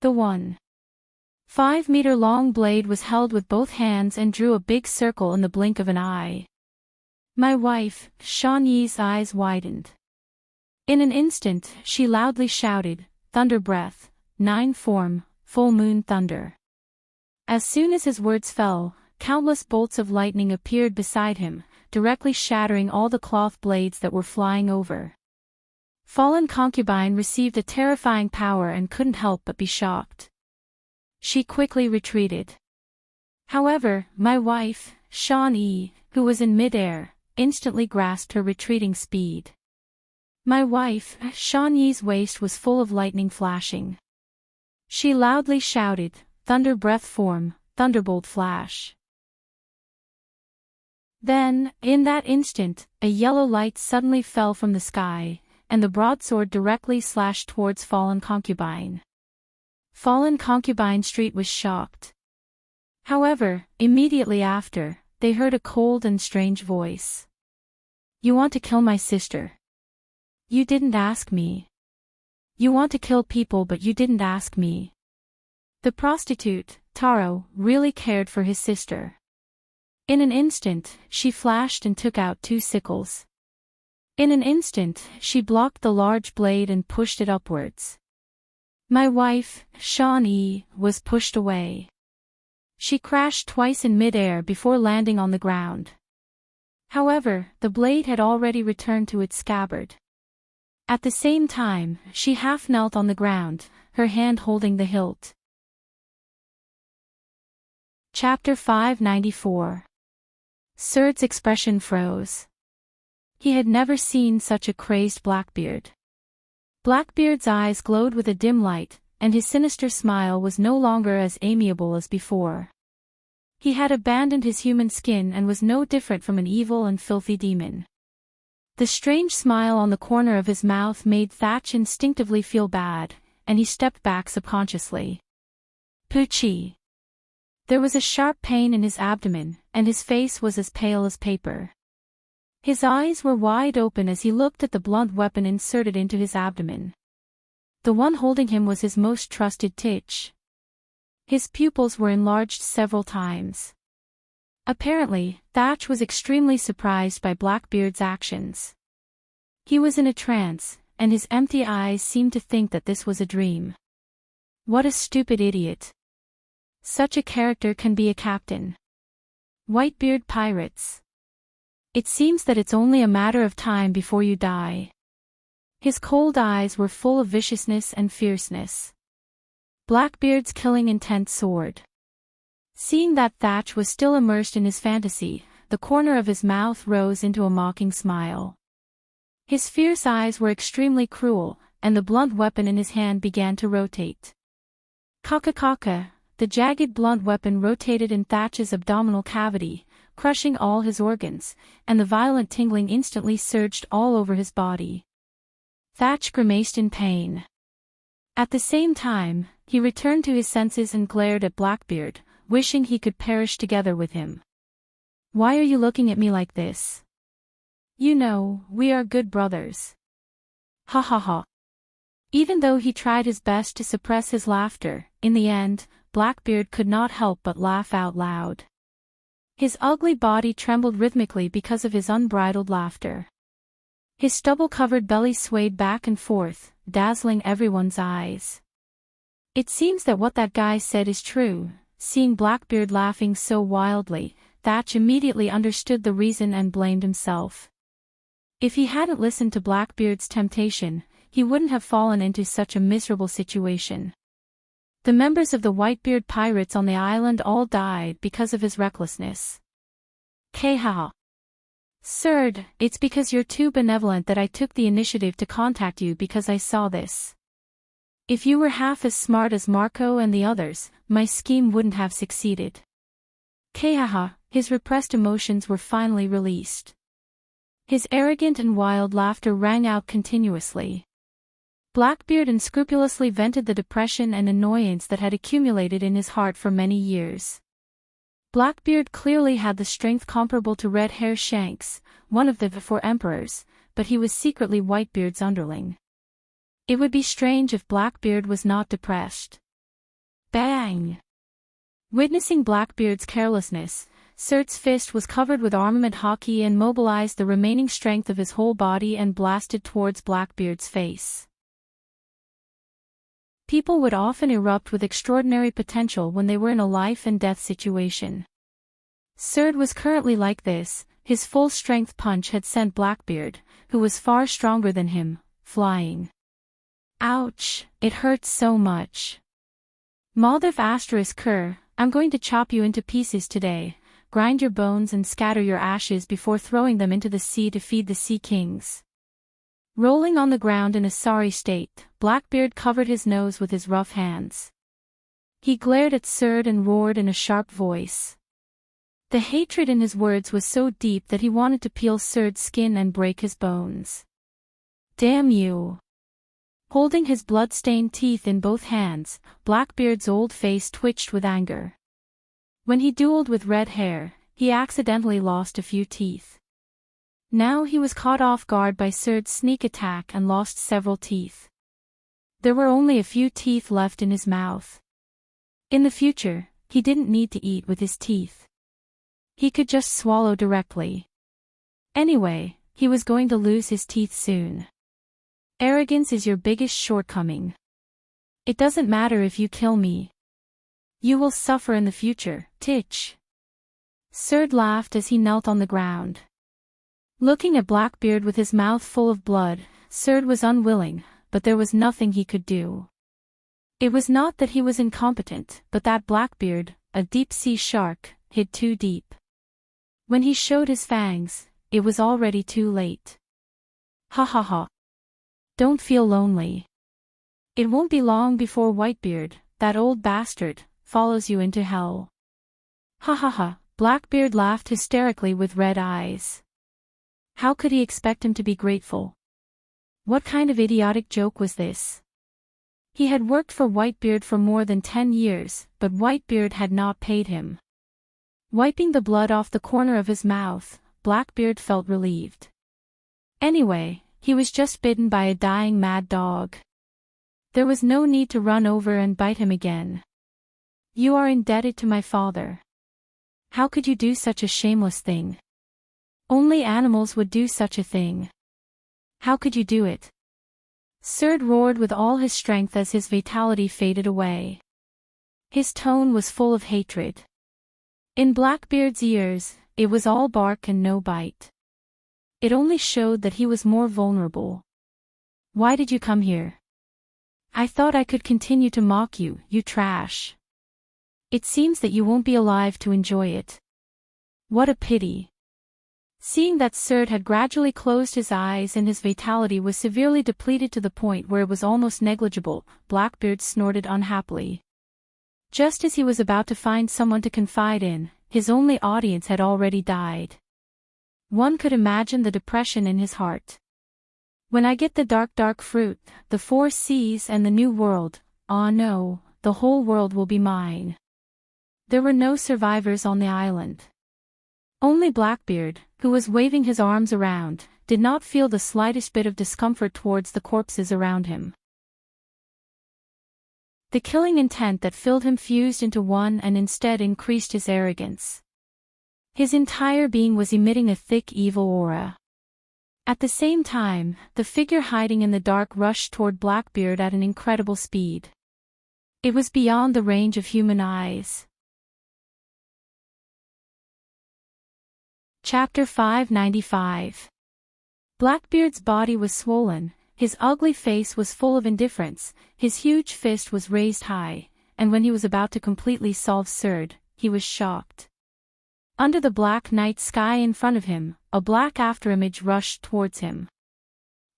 The 1.5-meter-long blade was held with both hands and drew a big circle in the blink of an eye. My wife, Shinobi's eyes widened. In an instant, she loudly shouted, "Thunder breath, 9 form, full moon thunder." As soon as his words fell, countless bolts of lightning appeared beside him, directly shattering all the cloth blades that were flying over. Fallen concubine received a terrifying power and couldn't help but be shocked. She quickly retreated. However, my wife, Shinobi, who was in mid-air, instantly grasped her retreating speed. My wife, Shinobi's waist was full of lightning flashing. She loudly shouted, "Thunder breath form, thunderbolt flash." Then, in that instant, a yellow light suddenly fell from the sky, and the broadsword directly slashed towards fallen concubine. Fallen concubine Street was shocked. However, immediately after, they heard a cold and strange voice. "You want to kill my sister? You didn't ask me. You want to kill people but you didn't ask me." The prostitute, Taro, really cared for his sister. In an instant, she flashed and took out 2 sickles. In an instant, she blocked the large blade and pushed it upwards. My wife, Shinobi, was pushed away. She crashed twice in mid-air before landing on the ground. However, the blade had already returned to its scabbard. At the same time, she half knelt on the ground, her hand holding the hilt. Chapter 594. Surd's expression froze. He had never seen such a crazed Blackbeard. Blackbeard's eyes glowed with a dim light, and his sinister smile was no longer as amiable as before. He had abandoned his human skin and was no different from an evil and filthy demon. The strange smile on the corner of his mouth made Thatch instinctively feel bad, and he stepped back subconsciously. Poochie. There was a sharp pain in his abdomen, and his face was as pale as paper. His eyes were wide open as he looked at the blunt weapon inserted into his abdomen. The one holding him was his most trusted Titch. His pupils were enlarged several times. Apparently, Thatch was extremely surprised by Blackbeard's actions. He was in a trance, and his empty eyes seemed to think that this was a dream. What a stupid idiot. Such a character can be a captain. Whitebeard pirates. It seems that it's only a matter of time before you die. His cold eyes were full of viciousness and fierceness. Blackbeard's killing intent soared. Seeing that Thatch was still immersed in his fantasy, the corner of his mouth rose into a mocking smile. His fierce eyes were extremely cruel, and the blunt weapon in his hand began to rotate. Kaka. The jagged blunt weapon rotated in Thatch's abdominal cavity, crushing all his organs, and the violent tingling instantly surged all over his body. Thatch grimaced in pain. At the same time, he returned to his senses and glared at Blackbeard, wishing he could perish together with him. "Why are you looking at me like this? You know, we are good brothers." Ha ha ha. Even though he tried his best to suppress his laughter, in the end, Blackbeard could not help but laugh out loud. His ugly body trembled rhythmically because of his unbridled laughter. His stubble-covered belly swayed back and forth, dazzling everyone's eyes. It seems that what that guy said is true. Seeing Blackbeard laughing so wildly, Thatch immediately understood the reason and blamed himself. If he hadn't listened to Blackbeard's temptation, he wouldn't have fallen into such a miserable situation. The members of the Whitebeard pirates on the island all died because of his recklessness. Kha. Sir, it's because you're too benevolent that I took the initiative to contact you because I saw this. If you were half as smart as Marco and the others, my scheme wouldn't have succeeded. Kha, his repressed emotions were finally released. His arrogant and wild laughter rang out continuously. Blackbeard unscrupulously vented the depression and annoyance that had accumulated in his heart for many years. Blackbeard clearly had the strength comparable to Red Hair Shanks, one of the four emperors, but he was secretly Whitebeard's underling. It would be strange if Blackbeard was not depressed. Bang! Witnessing Blackbeard's carelessness, Sirt's fist was covered with armament hockey and mobilized the remaining strength of his whole body and blasted towards Blackbeard's face. People would often erupt with extraordinary potential when they were in a life-and-death situation. Sirt was currently like this. His full-strength punch had sent Blackbeard, who was far stronger than him, flying. Ouch, it hurts so much. Maldiv **Ker, I'm going to chop you into pieces today, grind your bones and scatter your ashes before throwing them into the sea to feed the sea kings. Rolling on the ground in a sorry state, Blackbeard covered his nose with his rough hands. He glared at Sirt and roared in a sharp voice. The hatred in his words was so deep that he wanted to peel Sirt's skin and break his bones. Damn you! Holding his blood-stained teeth in both hands, Blackbeard's old face twitched with anger. When he dueled with Red Hair, he accidentally lost a few teeth. Now he was caught off guard by Sirt's sneak attack and lost several teeth. There were only a few teeth left in his mouth. In the future, he didn't need to eat with his teeth. He could just swallow directly. Anyway, he was going to lose his teeth soon. Arrogance is your biggest shortcoming. It doesn't matter if you kill me. You will suffer in the future, Titch. Sirt laughed as he knelt on the ground. Looking at Blackbeard with his mouth full of blood, Sirt was unwilling, but there was nothing he could do. It was not that he was incompetent, but that Blackbeard, a deep-sea shark, hid too deep. When he showed his fangs, it was already too late. Ha ha ha. Don't feel lonely. It won't be long before Whitebeard, that old bastard, follows you into hell. Ha ha ha, Blackbeard laughed hysterically with red eyes. How could he expect him to be grateful? What kind of idiotic joke was this? He had worked for Whitebeard for more than 10 years, but Whitebeard had not paid him. Wiping the blood off the corner of his mouth, Blackbeard felt relieved. Anyway, he was just bitten by a dying mad dog. There was no need to run over and bite him again. You are indebted to my father. How could you do such a shameless thing? Only animals would do such a thing. How could you do it? Sirt roared with all his strength as his vitality faded away. His tone was full of hatred. In Blackbeard's ears, it was all bark and no bite. It only showed that he was more vulnerable. Why did you come here? I thought I could continue to mock you, you trash. It seems that you won't be alive to enjoy it. What a pity. Seeing that Sirt had gradually closed his eyes and his vitality was severely depleted to the point where it was almost negligible, Blackbeard snorted unhappily. Just as he was about to find someone to confide in, his only audience had already died. One could imagine the depression in his heart. When I get the dark fruit, the 4 seas and the new world, ah no, the whole world will be mine. There were no survivors on the island. Only Blackbeard, who was waving his arms around, did not feel the slightest bit of discomfort towards the corpses around him. The killing intent that filled him fused into one and instead increased his arrogance. His entire being was emitting a thick evil aura. At the same time, the figure hiding in the dark rushed toward Blackbeard at an incredible speed. It was beyond the range of human eyes. Chapter 595. Blackbeard's body was swollen, his ugly face was full of indifference, his huge fist was raised high, and when he was about to completely solve Serd, he was shocked. Under the black night sky in front of him, a black afterimage rushed towards him.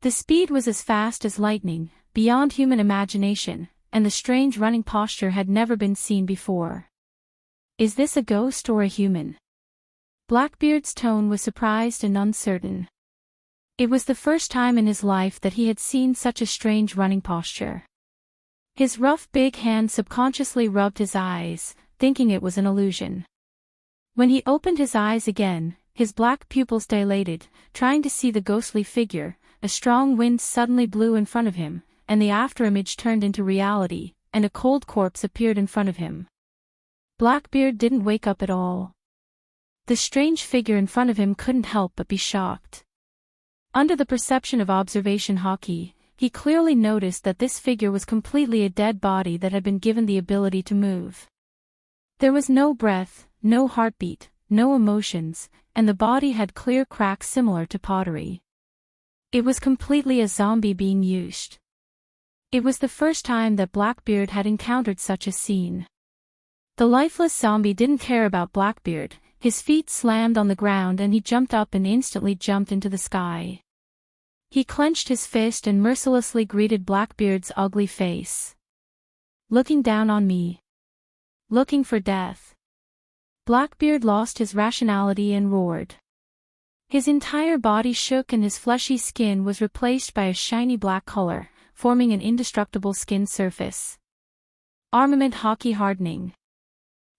The speed was as fast as lightning, beyond human imagination, and the strange running posture had never been seen before. Is this a ghost or a human? Blackbeard's tone was surprised and uncertain. It was the first time in his life that he had seen such a strange running posture. His rough big hand subconsciously rubbed his eyes, thinking it was an illusion. When he opened his eyes again, his black pupils dilated, trying to see the ghostly figure. A strong wind suddenly blew in front of him, and the afterimage turned into reality, and a cold corpse appeared in front of him. Blackbeard didn't wake up at all. The strange figure in front of him couldn't help but be shocked. Under the perception of observation hockey, he clearly noticed that this figure was completely a dead body that had been given the ability to move. There was no breath, no heartbeat, no emotions, and the body had clear cracks similar to pottery. It was completely a zombie being used. It was the first time that Blackbeard had encountered such a scene. The lifeless zombie didn't care about Blackbeard. His feet slammed on the ground and he jumped up and instantly jumped into the sky. He clenched his fist and mercilessly greeted Blackbeard's ugly face. Looking down on me. Looking for death. Blackbeard lost his rationality and roared. His entire body shook and his fleshy skin was replaced by a shiny black color, forming an indestructible skin surface. Armament hockey hardening.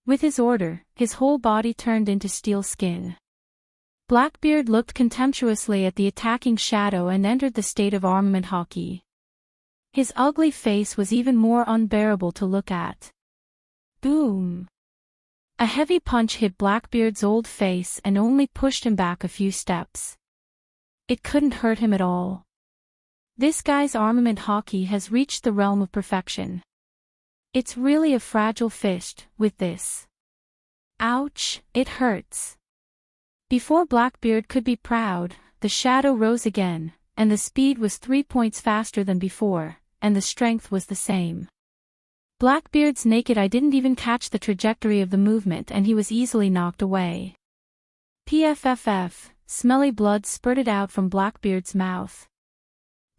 With his order, his whole body turned into steel skin. Blackbeard looked contemptuously at the attacking shadow and entered the state of armament hockey. His ugly face was even more unbearable to look at. Boom! A heavy punch hit Blackbeard's old face and only pushed him back a few steps. It couldn't hurt him at all. This guy's armament hockey has reached the realm of perfection. It's really a fragile fist, with this. Ouch, it hurts. Before Blackbeard could be proud, the shadow rose again, and the speed was 3 points faster than before, and the strength was the same. Blackbeard's naked eye didn't even catch the trajectory of the movement and he was easily knocked away. PFFF, smelly blood spurted out from Blackbeard's mouth.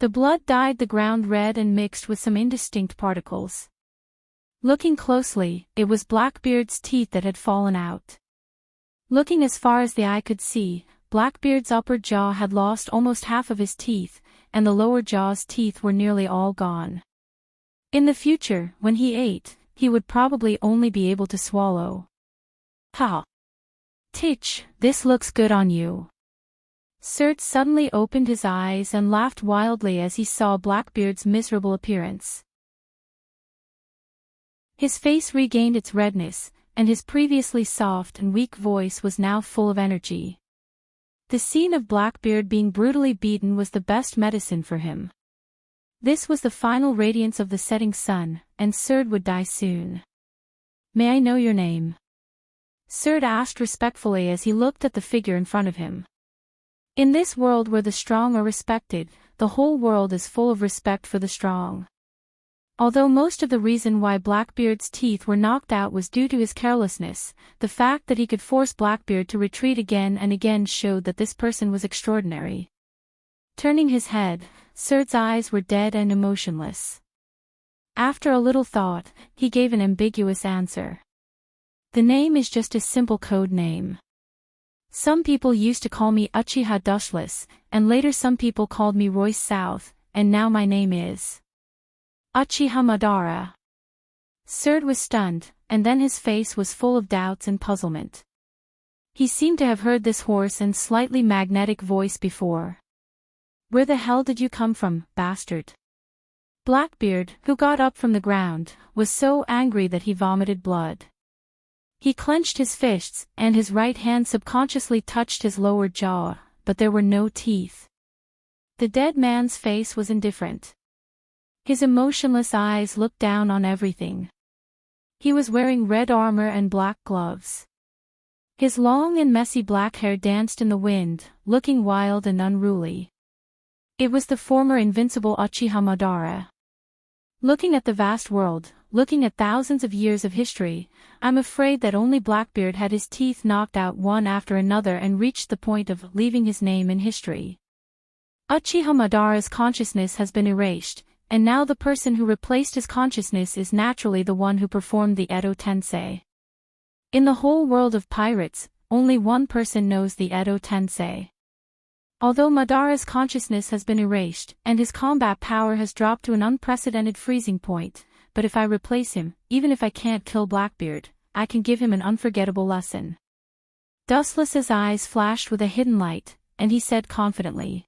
The blood dyed the ground red and mixed with some indistinct particles. Looking closely, it was Blackbeard's teeth that had fallen out. Looking as far as the eye could see, Blackbeard's upper jaw had lost almost half of his teeth, and the lower jaw's teeth were nearly all gone. In the future, when he ate, he would probably only be able to swallow. Ha! Titch, this looks good on you. Serd suddenly opened his eyes and laughed wildly as he saw Blackbeard's miserable appearance. His face regained its redness, and his previously soft and weak voice was now full of energy. The scene of Blackbeard being brutally beaten was the best medicine for him. This was the final radiance of the setting sun, and Serd would die soon. May I know your name? Serd asked respectfully as he looked at the figure in front of him. In this world where the strong are respected, the whole world is full of respect for the strong. Although most of the reason why Blackbeard's teeth were knocked out was due to his carelessness, the fact that he could force Blackbeard to retreat again and again showed that this person was extraordinary. Turning his head, Serd's eyes were dead and emotionless. After a little thought, he gave an ambiguous answer. The name is just a simple code name. Some people used to call me Uchiha Dushless, and later some people called me Royce South, and now my name is Uchiha Madara. Serd was stunned, and then his face was full of doubts and puzzlement. He seemed to have heard this hoarse and slightly magnetic voice before. Where the hell did you come from, bastard? Blackbeard, who got up from the ground, was so angry that he vomited blood. He clenched his fists, and his right hand subconsciously touched his lower jaw, but there were no teeth. The dead man's face was indifferent. His emotionless eyes looked down on everything. He was wearing red armor and black gloves. His long and messy black hair danced in the wind, looking wild and unruly. It was the former invincible Uchiha Madara. Looking at the vast world, looking at thousands of years of history, I'm afraid that only Blackbeard had his teeth knocked out one after another and reached the point of leaving his name in history. Uchiha Madara's consciousness has been erased, and now the person who replaced his consciousness is naturally the one who performed the Edo Tensei. In the whole world of pirates, only one person knows the Edo Tensei. Although Madara's consciousness has been erased, and his combat power has dropped to an unprecedented freezing point, but if I replace him, even if I can't kill Blackbeard, I can give him an unforgettable lesson. Dustless's eyes flashed with a hidden light, and he said confidently.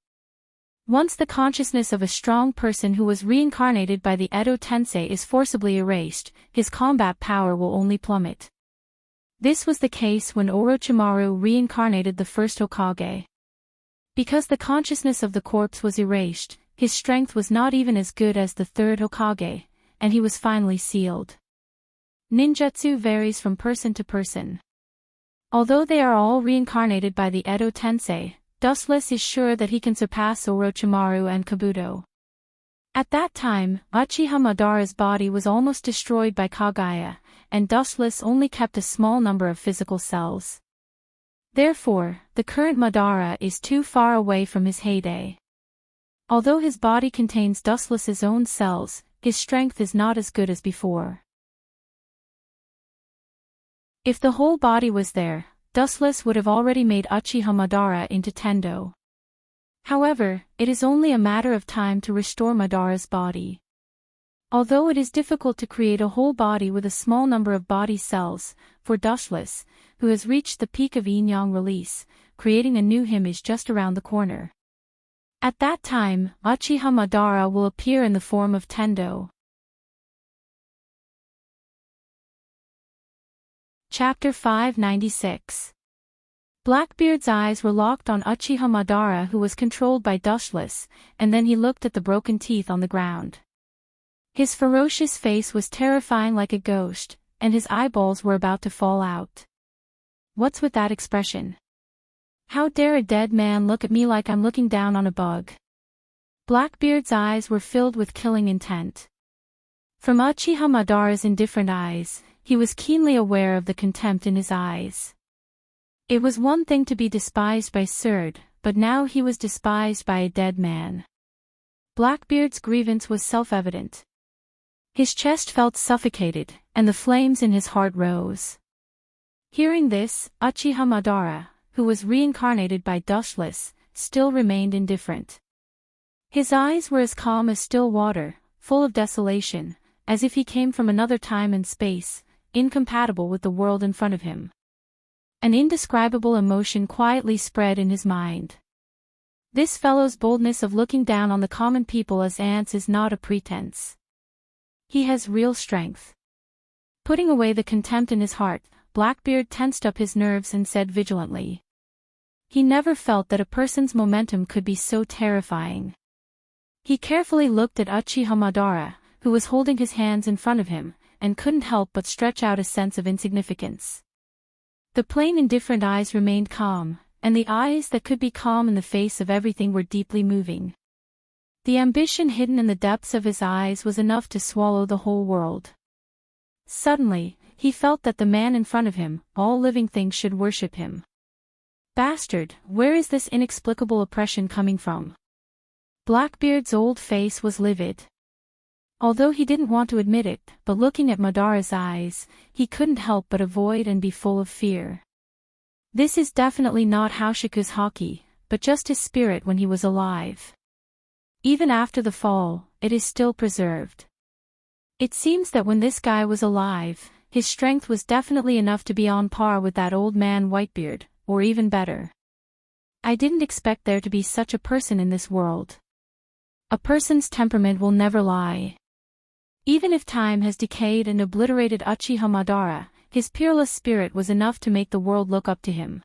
Once the consciousness of a strong person who was reincarnated by the Edo Tensei is forcibly erased, his combat power will only plummet. This was the case when Orochimaru reincarnated the first Hokage. Because the consciousness of the corpse was erased, his strength was not even as good as the third Hokage, and he was finally sealed. Ninjutsu varies from person to person. Although they are all reincarnated by the Edo Tensei, Dustless is sure that he can surpass Orochimaru and Kabuto. At that time, Uchiha Madara's body was almost destroyed by Kaguya, and Dustless only kept a small number of physical cells. Therefore, the current Madara is too far away from his heyday. Although his body contains Dustless's own cells, his strength is not as good as before. If the whole body was there, Dustless would have already made Uchiha Madara into Tendo. However, it is only a matter of time to restore Madara's body. Although it is difficult to create a whole body with a small number of body cells, for Dustless, who has reached the peak of yin-yang release, creating a new him is just around the corner. At that time, Uchiha Madara will appear in the form of Tendo. Chapter 596. Blackbeard's eyes were locked on Uchiha Madara, who was controlled by Dustless, and then he looked at the broken teeth on the ground. His ferocious face was terrifying like a ghost, and his eyeballs were about to fall out. What's with that expression? How dare a dead man look at me like I'm looking down on a bug? Blackbeard's eyes were filled with killing intent. From Uchiha Madara's indifferent eyes, he was keenly aware of the contempt in his eyes. It was one thing to be despised by Surd, but now he was despised by a dead man. Blackbeard's grievance was self-evident. His chest felt suffocated, and the flames in his heart rose. Hearing this, Uchiha Madara, who was reincarnated by Dustless, still remained indifferent. His eyes were as calm as still water, full of desolation, as if he came from another time and space, incompatible with the world in front of him. An indescribable emotion quietly spread in his mind. This fellow's boldness of looking down on the common people as ants is not a pretense. He has real strength. Putting away the contempt in his heart, Blackbeard tensed up his nerves and said vigilantly. He never felt that a person's momentum could be so terrifying. He carefully looked at Uchiha Madara, who was holding his hands in front of him, and couldn't help but stretch out a sense of insignificance. The plain indifferent eyes remained calm, and the eyes that could be calm in the face of everything were deeply moving. The ambition hidden in the depths of his eyes was enough to swallow the whole world. Suddenly, he felt that the man in front of him, all living things should worship him. Bastard, where is this inexplicable oppression coming from? Blackbeard's old face was livid. Although he didn't want to admit it, but looking at Madara's eyes, he couldn't help but avoid and be full of fear. This is definitely not Hoshiku's haki, but just his spirit when he was alive. Even after the fall, it is still preserved. It seems that when this guy was alive, his strength was definitely enough to be on par with that old man Whitebeard, or even better. I didn't expect there to be such a person in this world. A person's temperament will never lie. Even if time has decayed and obliterated Uchiha Madara, his peerless spirit was enough to make the world look up to him.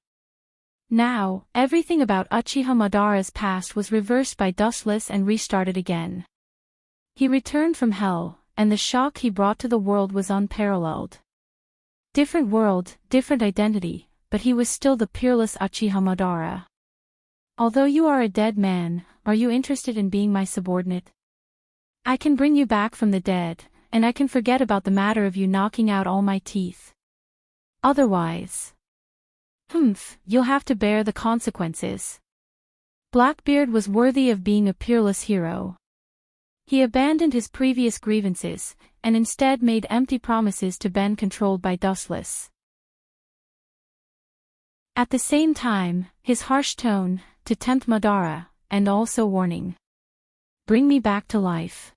Now, everything about Uchiha Madara's past was reversed by Dustless and restarted again. He returned from hell, and the shock he brought to the world was unparalleled. Different world, different identity, but he was still the peerless Uchiha Madara. Although you are a dead man, are you interested in being my subordinate? I can bring you back from the dead, and I can forget about the matter of you knocking out all my teeth. Otherwise, you'll have to bear the consequences. Blackbeard was worthy of being a peerless hero. He abandoned his previous grievances, and instead made empty promises to Ben controlled by Dustless. At the same time, his harsh tone, to tempt Madara, and also warning. Bring me back to life.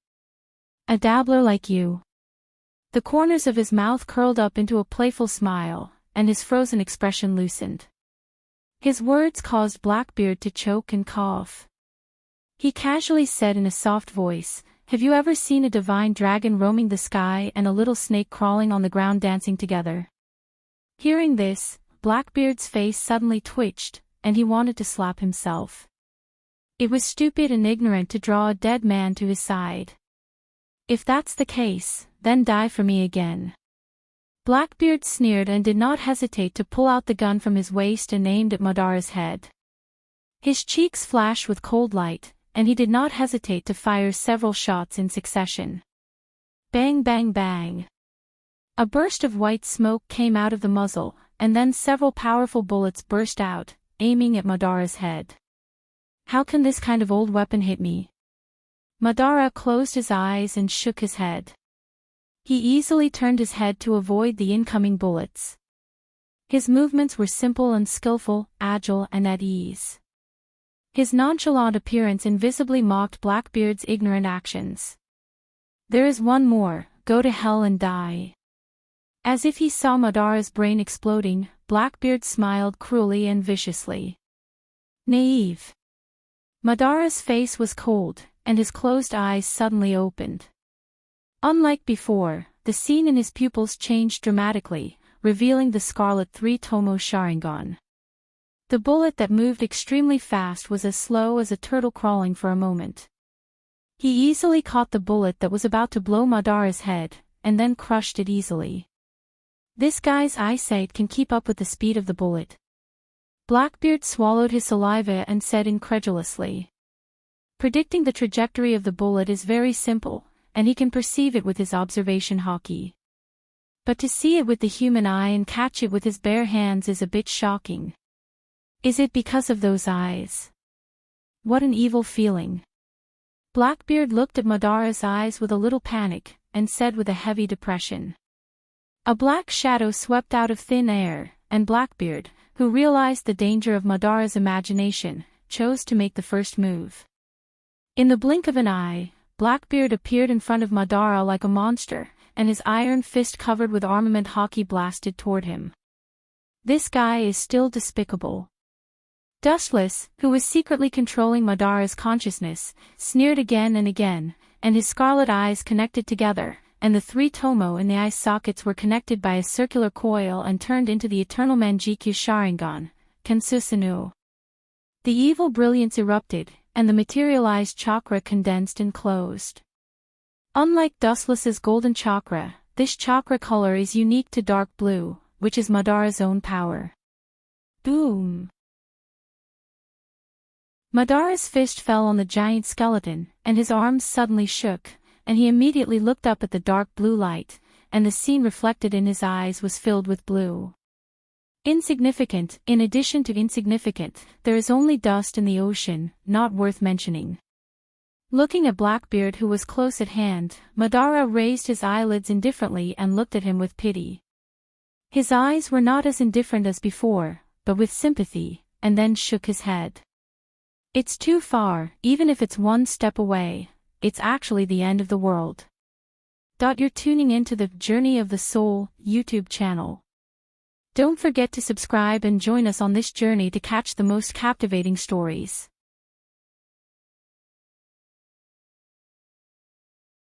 A dabbler like you. The corners of his mouth curled up into a playful smile, and his frozen expression loosened. His words caused Blackbeard to choke and cough. He casually said in a soft voice, "Have you ever seen a divine dragon roaming the sky and a little snake crawling on the ground dancing together?" Hearing this, Blackbeard's face suddenly twitched, and he wanted to slap himself. It was stupid and ignorant to draw a dead man to his side. If that's the case, then die for me again. Blackbeard sneered and did not hesitate to pull out the gun from his waist and aimed at Madara's head. His cheeks flashed with cold light, and he did not hesitate to fire several shots in succession. Bang bang bang. A burst of white smoke came out of the muzzle, and then several powerful bullets burst out, aiming at Madara's head. How can this kind of old weapon hit me? Madara closed his eyes and shook his head. He easily turned his head to avoid the incoming bullets. His movements were simple and skillful, agile and at ease. His nonchalant appearance invisibly mocked Blackbeard's ignorant actions. There is one more, go to hell and die. As if he saw Madara's brain exploding, Blackbeard smiled cruelly and viciously. Naive. Madara's face was cold, and his closed eyes suddenly opened. Unlike before, the scene in his pupils changed dramatically, revealing the scarlet three-tomo Sharingan. The bullet that moved extremely fast was as slow as a turtle crawling for a moment. He easily caught the bullet that was about to blow Madara's head, and then crushed it easily. This guy's eyesight can keep up with the speed of the bullet. Blackbeard swallowed his saliva and said incredulously. Predicting the trajectory of the bullet is very simple, and he can perceive it with his observation haki. But to see it with the human eye and catch it with his bare hands is a bit shocking. Is it because of those eyes? What an evil feeling. Blackbeard looked at Madara's eyes with a little panic, and said with a heavy depression. A black shadow swept out of thin air, and Blackbeard, who realized the danger of Madara's imagination, chose to make the first move. In the blink of an eye, Blackbeard appeared in front of Madara like a monster, and his iron fist covered with armament haki blasted toward him. This guy is still despicable. Dustless, who was secretly controlling Madara's consciousness, sneered again and again, and his scarlet eyes connected together, and the three tomo in the eye sockets were connected by a circular coil and turned into the eternal Manjikyu Sharingan, Kensusunu. The evil brilliance erupted, and the materialized chakra condensed and closed. Unlike Dustless's golden chakra, this chakra color is unique to dark blue, which is Madara's own power. Boom! Madara's fist fell on the giant skeleton, and his arms suddenly shook, and he immediately looked up at the dark blue light, and the scene reflected in his eyes was filled with blue. Insignificant, in addition to insignificant, there is only dust in the ocean, not worth mentioning. Looking at Blackbeard who was close at hand, Madara raised his eyelids indifferently and looked at him with pity. His eyes were not as indifferent as before, but with sympathy, and then shook his head. It's too far, even if it's one step away, it's actually the end of the world. You're tuning into the Journey of the Soul YouTube channel. Don't forget to subscribe and join us on this journey to catch the most captivating stories.